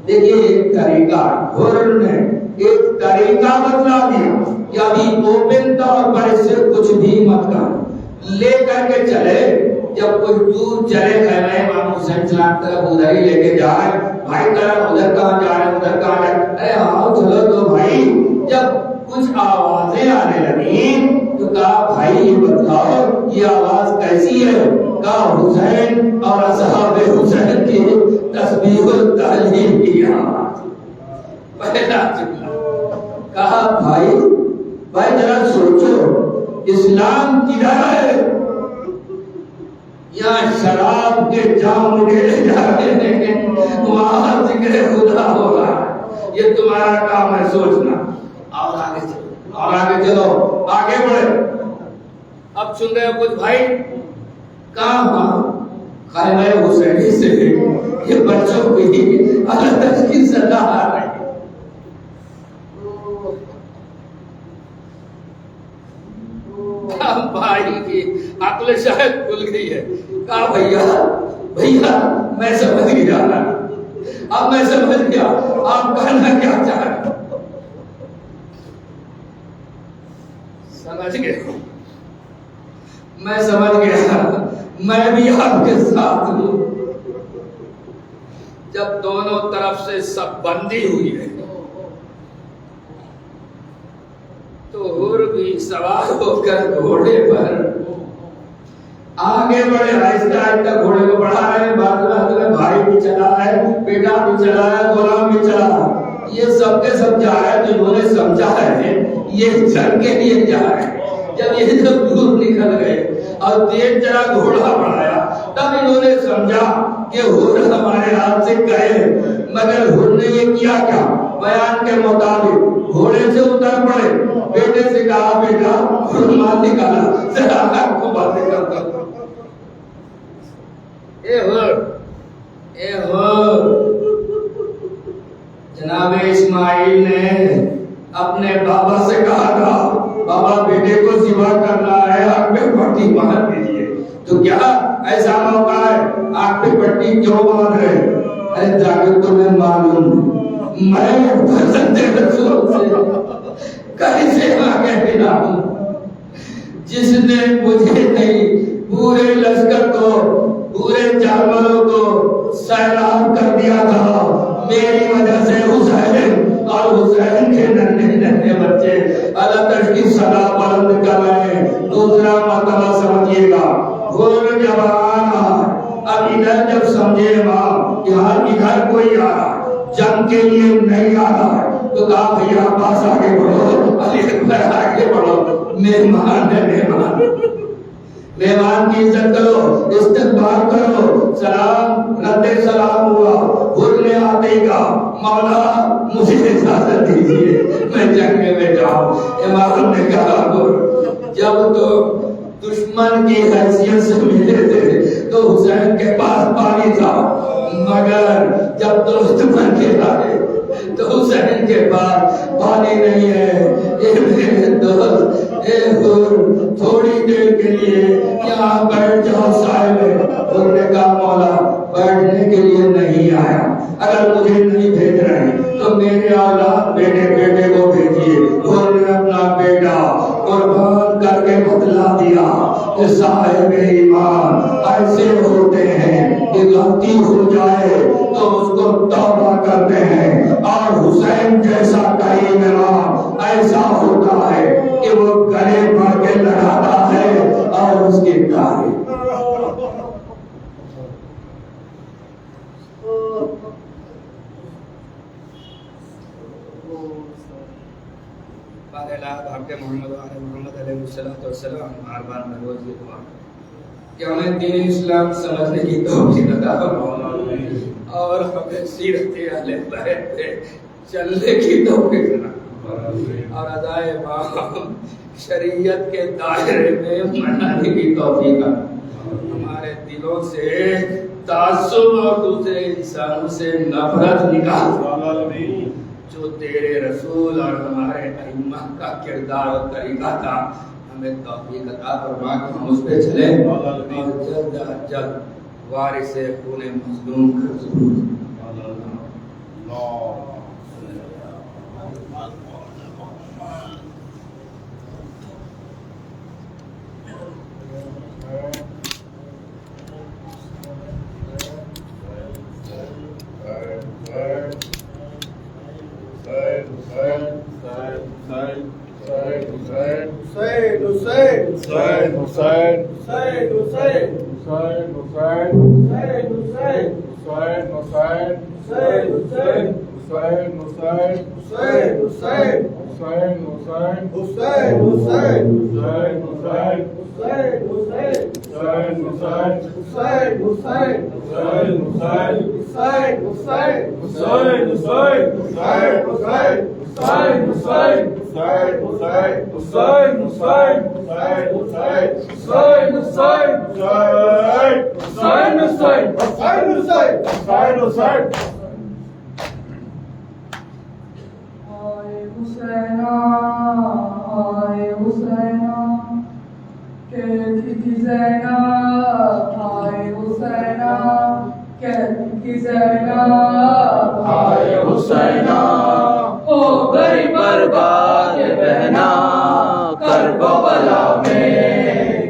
دیکھیے ایک طریقہ حر نے ایک طریقہ بتلا دیا کہ ابھی اوپن طور پر اس سے کچھ بھی مت کر، لے کر کے چلے، جب کچھ دور چلے خیمہ امام حسین سلام طرف ادھر ہی لے کے جائے، بھائی طرف ادھر کہاں جا رہے ہیں ادھر کہاں جا رہے ہیں، ارے ہاں چلو تو بھائی، جب کچھ آوازیں آنے لگیں تو کہا بھائی یہ بتلاؤ یہ آواز کیسی ہے، کہا حسین اور اصحاب حسین کی تسبیح و تحلیل کی آواز، پہلا جملہ، کہا بھائی ذرا سوچو اسلام کدھر ہے، یہاں شراب کے جام اڑے جا رہے ہیں، وہاں ذکر خدا ہو رہا ہے، یہ تمہارا کام ہے سوچنا، اور آگے چلو اور آگے چلو، آگے بڑھے۔ اب سن رہے ہو کچھ بھائی کہاں خیمہ حسینی سے یہ بچوں کی الگ کی صدا آ رہی، بھائی کی عقل شاید کھل گئی ہے، کہا بھیا میں سمجھ گیا، اب میں سمجھ گیا آپ کہنا کیا چاہ رہے، سمجھ گئے، میں سمجھ گیا، میں بھی آپ کے ساتھ ہوں۔ جب دونوں طرف سے سب بندی ہوئی ہے تو حر بھی سوار ہو کر گھوڑے پر آگے بڑھے، آہستہ آہستہ گھوڑے کو بڑھا رہے ہیں، بعد میں بھائی بھی چلا ہے، بیٹا بھی چلا ہے، غلام بھی چلا ہے، یہ سب کے سب جا رہے ہیں، جنہوں نے سمجھا ہے یہ جنگ کے لیے جا رہے ہیں۔ جب یہ سب دور نکل گئے اور تیز چلا گھوڑا بڑھایا تب انہوں نے سمجھا کہ حر ہمارے ہاتھ سے گئے، مگر حر نے یہ کیا کیا؟ بیان کے مطابق گھوڑے سے اتر پڑے، بیٹے سے کہا بیٹا مال نکالا، ذرا آپ کو باتیں کرتا ہوں۔ اے حر جناب اسماعیل نے اپنے بابا سے کہا تھا بابا بیٹے کو ذبح کرنا ہے، آگ پہ پٹی باندھ دیجیے، تو کیا ایسا موقع ہے آگ پہ پٹی کیوں باندھ رہے؟ ارے تاکہ تمہیں معلوم میں حضرت رسول سے کیسے آگے ملا ہوں، جس نے مجھے نہیں پورے لشکر کو پورے جانوروں کو سیراب کر دیا تھا، میری وجہ سے حسین اور حسین کے ننھے ننھے بچے اللہ تعالی کی صدا بلند کر رہے ہیں۔ دوسرا مرتبہ سمجھیے گا، حر جب آنا اب ادھر جب سمجھے ماں یہاں ادھر کوئی آ رہا جنگ کے لیے نہیں آ رہا ہے، تو کہا بھیا پاس آگے بڑھو، علی اکبر آگے بڑھو، مہمان ہے مہمان کی عزت کرو، استقبال کرو، سلام رد سلام ہوا، حر نے آتے ہی کہا مولا مجھے اجازت دیجیے میں جنگ میں بیٹھا ہوں۔ امام نے کہا حر جب تو دشمن کی حیثیت سے ملے تھے تو حسین کے پاس پانی تھا، مگر جب دوست بن کے آئے تو حسین کے پاس پانی نہیں ہے۔ اے میرے دوست اے حر تھوڑی دیر کے لیے یہاں بیٹھ جاؤ سائے میں۔ حر نے کہا مولا بیٹھنے کے لیے نہیں آیا، اگر مجھے نہیں بھیج رہے تو میرے اولاد بیٹے کو بھیجیے۔ حر نے اپنا بیٹا قربان کر کے بتلا دیا کہ صاحب ایمان ایسے ہوتے ہیں کہ غلطی ہو جائے تو اس کو توبہ کرتے ہیں، اور حسین جیسا کریم امام ایسا ہوتا ہے کہ وہ گلے بڑھ کے لڑاتا ہے اور اس کی تعریف۔ محمد علیہ السلام بار بار روز یہ دعا کہ ہمیں دین اسلام سمجھنے کی توفیق عطا فرمائے اور ہمیں سیرت اہل بیت پہ چلنے کی توفیق عطا فرمائے اور ادائے مام شریعت کے دائرے میں منانے کی توفیق عطا فرمائے۔ ہمارے دلوں سے تعصب اور دوسرے انسانوں سے نفرت نکال، جو تیرے رسول اور ہمارے ائمہ کا کردار اور طریقہ تھا ہمیں توفیق عطا فرما کہ ہم اس پہ چلیں اور جلد از جلد وارث خون مظلوم کا ظہور۔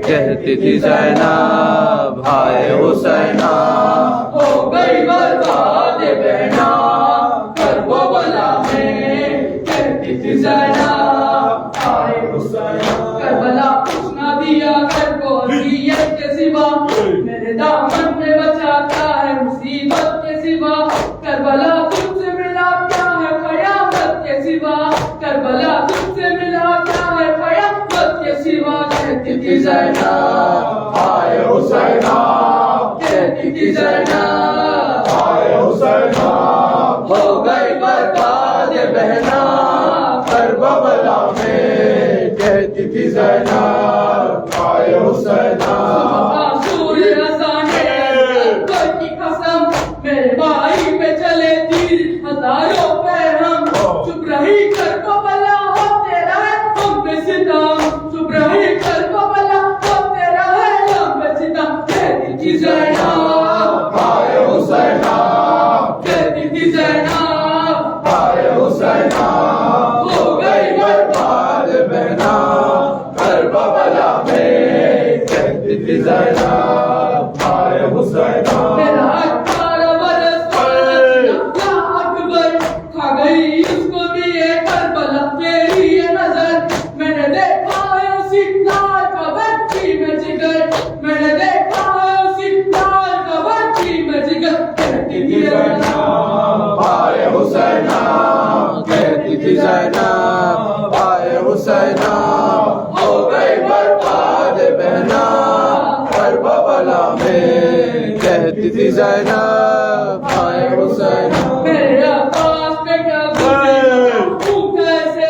کہتی تھی زینب ہائے حسینہ ہو گئی برباد بہنا کربلا میں، کہتی تھی زینب ہائے حسینہ کربلا کچھ نہ دیا کر کو اذیت کے سوا، میرے دامن میں بچا کیا ہے مصیبت کے سوا، کربلا تجھ سے ملا کیا ہے قیامت کے سوا، کربلا تجھ سے ملا کیا ہے قیامت کے سوا، کہتی تھی زینب ہائے حسینہ آئے حسینہ ہو گئی برباد بہنا کربلا میں کہتی تھی زینب آئے حسینہ میرے بھائی پہ چلے تیر ہزاروں پہ ہم چپ رہی کربلا ہو تیرا ہے ہم پہ ستم چپ رہی کربلا ہو تیرا ہے ہم پہ ستم کہتی تھی زینب آئے حسینہ کہتی تھی زینب آئے حسینہ ہو گئی برباد بہنا کربلا میں کہتی تھی زینب آئے حسینہ میرا 18 برس کا اکبر کھا گئی اس کو بھی یہ کربلا تیری یہ نظر میں نے دیکھا ہے اسی لال کا بچی میں جگر میں نے دیکھا ہے اسی لال کا بچی میں جگر کہتی تھی زینب آئے حسینہ کہتی تھی زینب آئے حسینہ ہو گئی برباد بہنا کربلا میں کہتی تھی زینب آئے حسینہ میرے عباس پہ کیا گزرے تو کیسے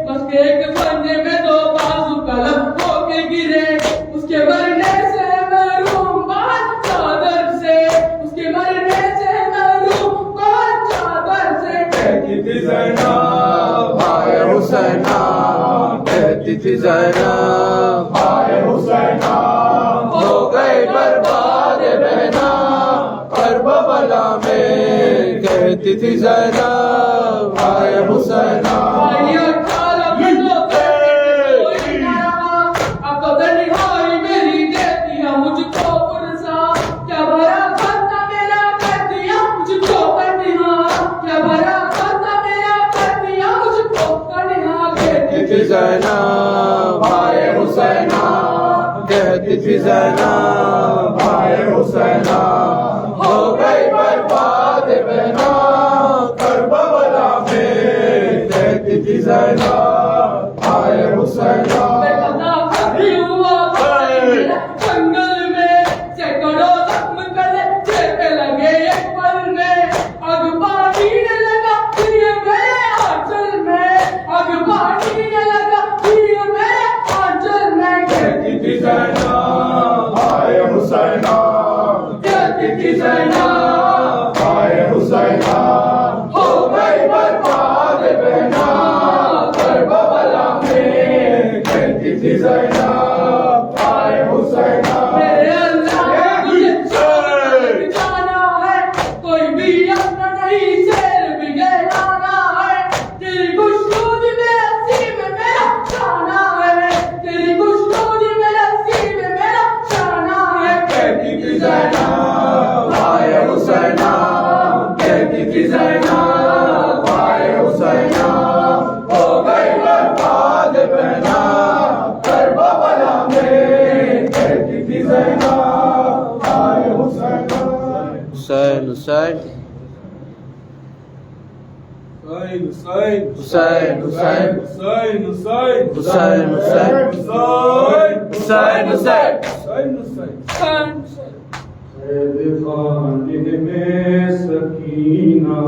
بس کہ ایک بندے میں 2 بازو قلم ہو کے گرے اس کے مرنے سے محروم بات چادر سے اس کے مرنے سے محروم بات چادر سے کہتی تھی زینب آئے حسینہ کہتی تھی زینب آئے حسینہ ہو گئی برباد بہنا کربلا میں کہتی تھی زینب آئے حسینہ بھائی 18 بندوں کے کوئی نہ رہا اب تو تنہائی میری دیتی ہے مجھ کو پرسا کیا بھرا خطہ میرا کر دیا مجھ کو تنہا کیا بھرا خطہ میرا کر دیا مجھ کو تنہا کہتی تھی زینب آئے حسینہ کہتی تھی زینب آئے حسینہ ہو گئی برباد بہنا کربلا میں کہتی تھی زینب آئے حسینہ میں قضا کری ہوا جنگل میں سینکڑوں زخم کلے چیپے لگے ایک پل میں اگ پانی نے لگا یہ میرے آنچل میں اگ پانی نے لگا یہ میرے آنچل میں کہتی تھی زینب آئے حسینہ کہتی تھی زینب آئے حسینہ ہو گئی برباد بہنا کربلا میں کہتی تھی زینب آئے حسینہ میرے اللہ نے مجھے چھوڑ جانا ہے کوئی بھی اپنا نہیں شیر بھی گہرانا ہے تیری خوشنودی میں ہنسی میں میرا جانا ہے تیری خوشنودی میں ہنسی میں میرا جانا ہے کہتی تھی زینب آئے حسینہ کہتی تھی زینب آئے حسینہ ہو گئی برباد بہنا کربلا میں کہتی تھی زینب آئے حسینہ حسین حسین حسین حسین حسین حسین حسین حسین قید خانے میں سکینہ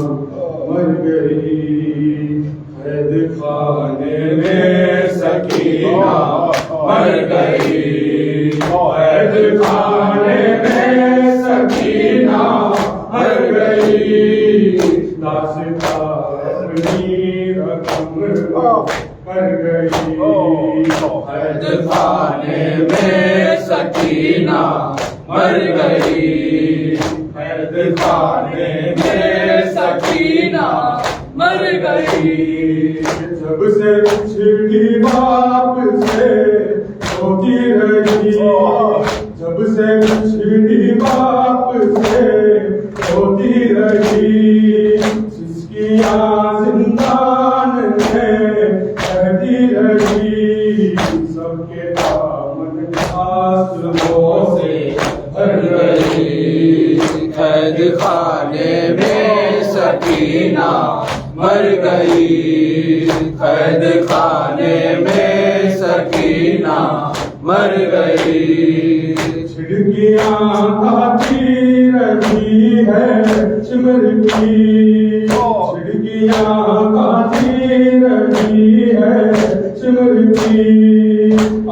مر گئی قید خانے میں سکینہ مر گئی قید خانے میں سکینہ مر گئی داستہ اپنی رقم مر گئی قید خانے میں سکینہ مر گئی قید خانے میں سکینہ مر گئی جب سے بچھڑی باپ سے روتی رہی جب سے بچھڑی باپ سے روتی رہی سسکیاں زندان میں رہتی رہی سب کے دامن آنسوؤں سے بھر گئی قید خانے میں سکینہ مر گئی قید خانے میں سکینہ مر گئی چھڑکیاں آتی رہی ہے چمر کی، چھڑکیاں آتی رہی ہے چمر کی،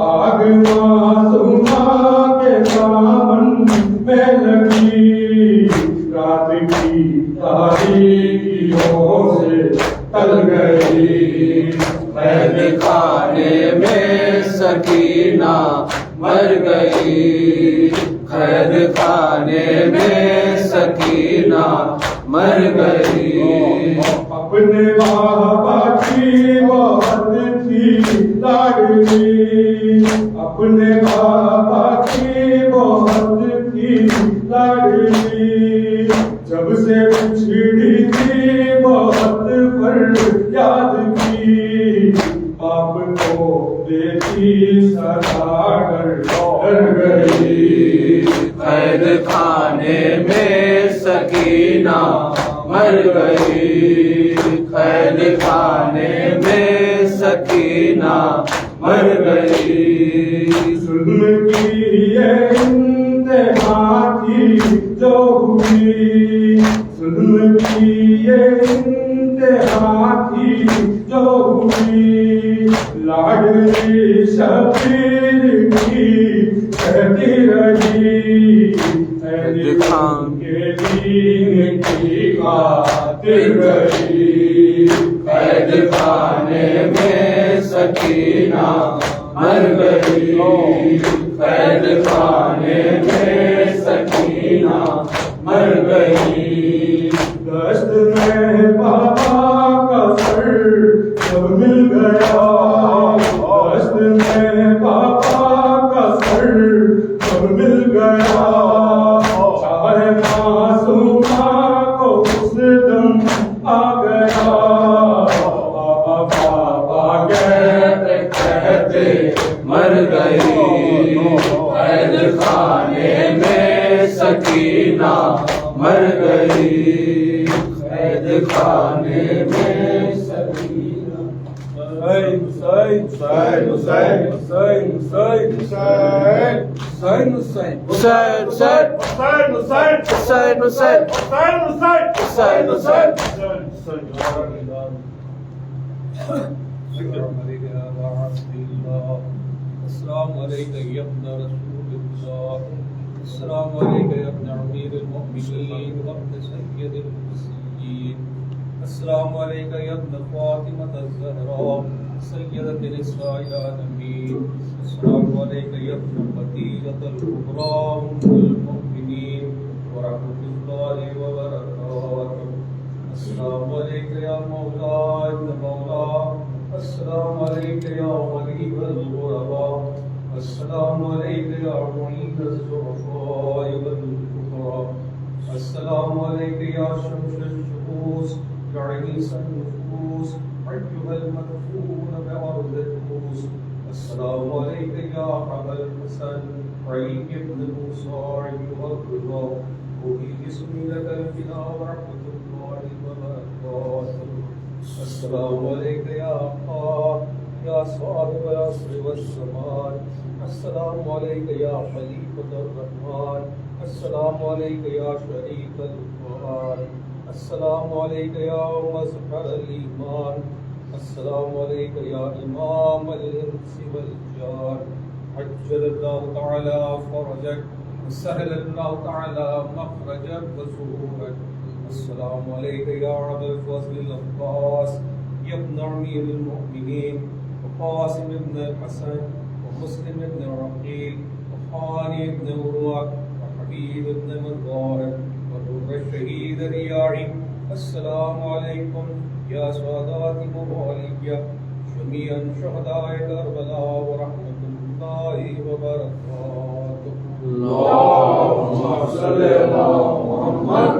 آگ معصومہ کے دامن میں لگی، رات کی تاریکیوں سے ٹل گئی، قید خانے میں سکینہ مر گئی، قید خانے میں سکینہ مر گئی، اپنے بابا کی بہت تھی لاڈلی، اپنے بابا کی بہت تھی لاڈلی، جب سے بچھڑی تھی بہت فریاد کی، باپ کو دیتی سزا ڈر گئی، قید خانے میں سکینہ مر گئی، قید خانے میں سکینہ مر گئی، ظلم کی یہ انتہا تھی جو ہوئی، ظلم کی یہ انتہا تھی جو ہوئی، لاڈلی شبیر کی کہتی رہی، قید خان کے دین کی خاطر رہی، قید خانے میں سکینہ مر گئی، قید خانے میں سکینہ مر گئی، دشت میں بابا کا سر جب مل گیا، دشت میں بابا کا سر جب مل گیا، چاہے معصومہ کو اس دم آ گیا، بابا بابا کہتے کہتے مر گئی، قید خانے میں سکینہ مر گئی، قید خانے میں سکینہ حسین حسین حسین حسین حسین حسین حسین حسین حسین حسین حسین حسین السلام علیکم یا ابن رسول اللہ، السلام علیکم یا ابن امیر المؤمنین وابن سید المرسلین، السلام علیکم یا ابن فاطمہ الزہرا سیدۃ نساء العالمین، السلام علیکم یا ابن خدیجۃ الکبریٰ ام المؤمنین ورحمۃ اللہ وبرکاتہ، السلام علیکم یا مولا ابن مولا، السلام علیکم یا غریب الغرباء، السلام علیکم یا معین الضعفاء والفقراء، السلام علیکم یا شمس الشموس یا عنیس النفوس ایھا المدفون بعرض النفوس، السلام علیکم یا ابا الحسن علی بن موسیٰ ایھا الرضا، وفی جسمی لک الفدا ورحمۃ اللہ وبرکاتہ، السلام علیکم یا آقا یا صاحب العصر والزمان، السلام علیکم یا خلیفۃ الرحمن، السلام علیکم یا شریک القرآن، السلام علیکم یا مظہر الایمان، السلام علیکم یا امام الانس والجان، عجل اللہ تعالی فرجک وسهل اللہ تعالی مخرجک وظہورک، السلام علیکم یا ابا الفضل العباس یا ابن امیر المؤمنین وقاسم ابن الحسن ومسلم ابن عقیل وخانی ابن عروہ وحبیب ابن مظاہر ودر الشہید ریاعی، السلام علیکم یا سادات موالیہ جمیعا شہداء کربلا ورحمۃ اللہ وبرکاتہ۔ اللہم صلی علی محمد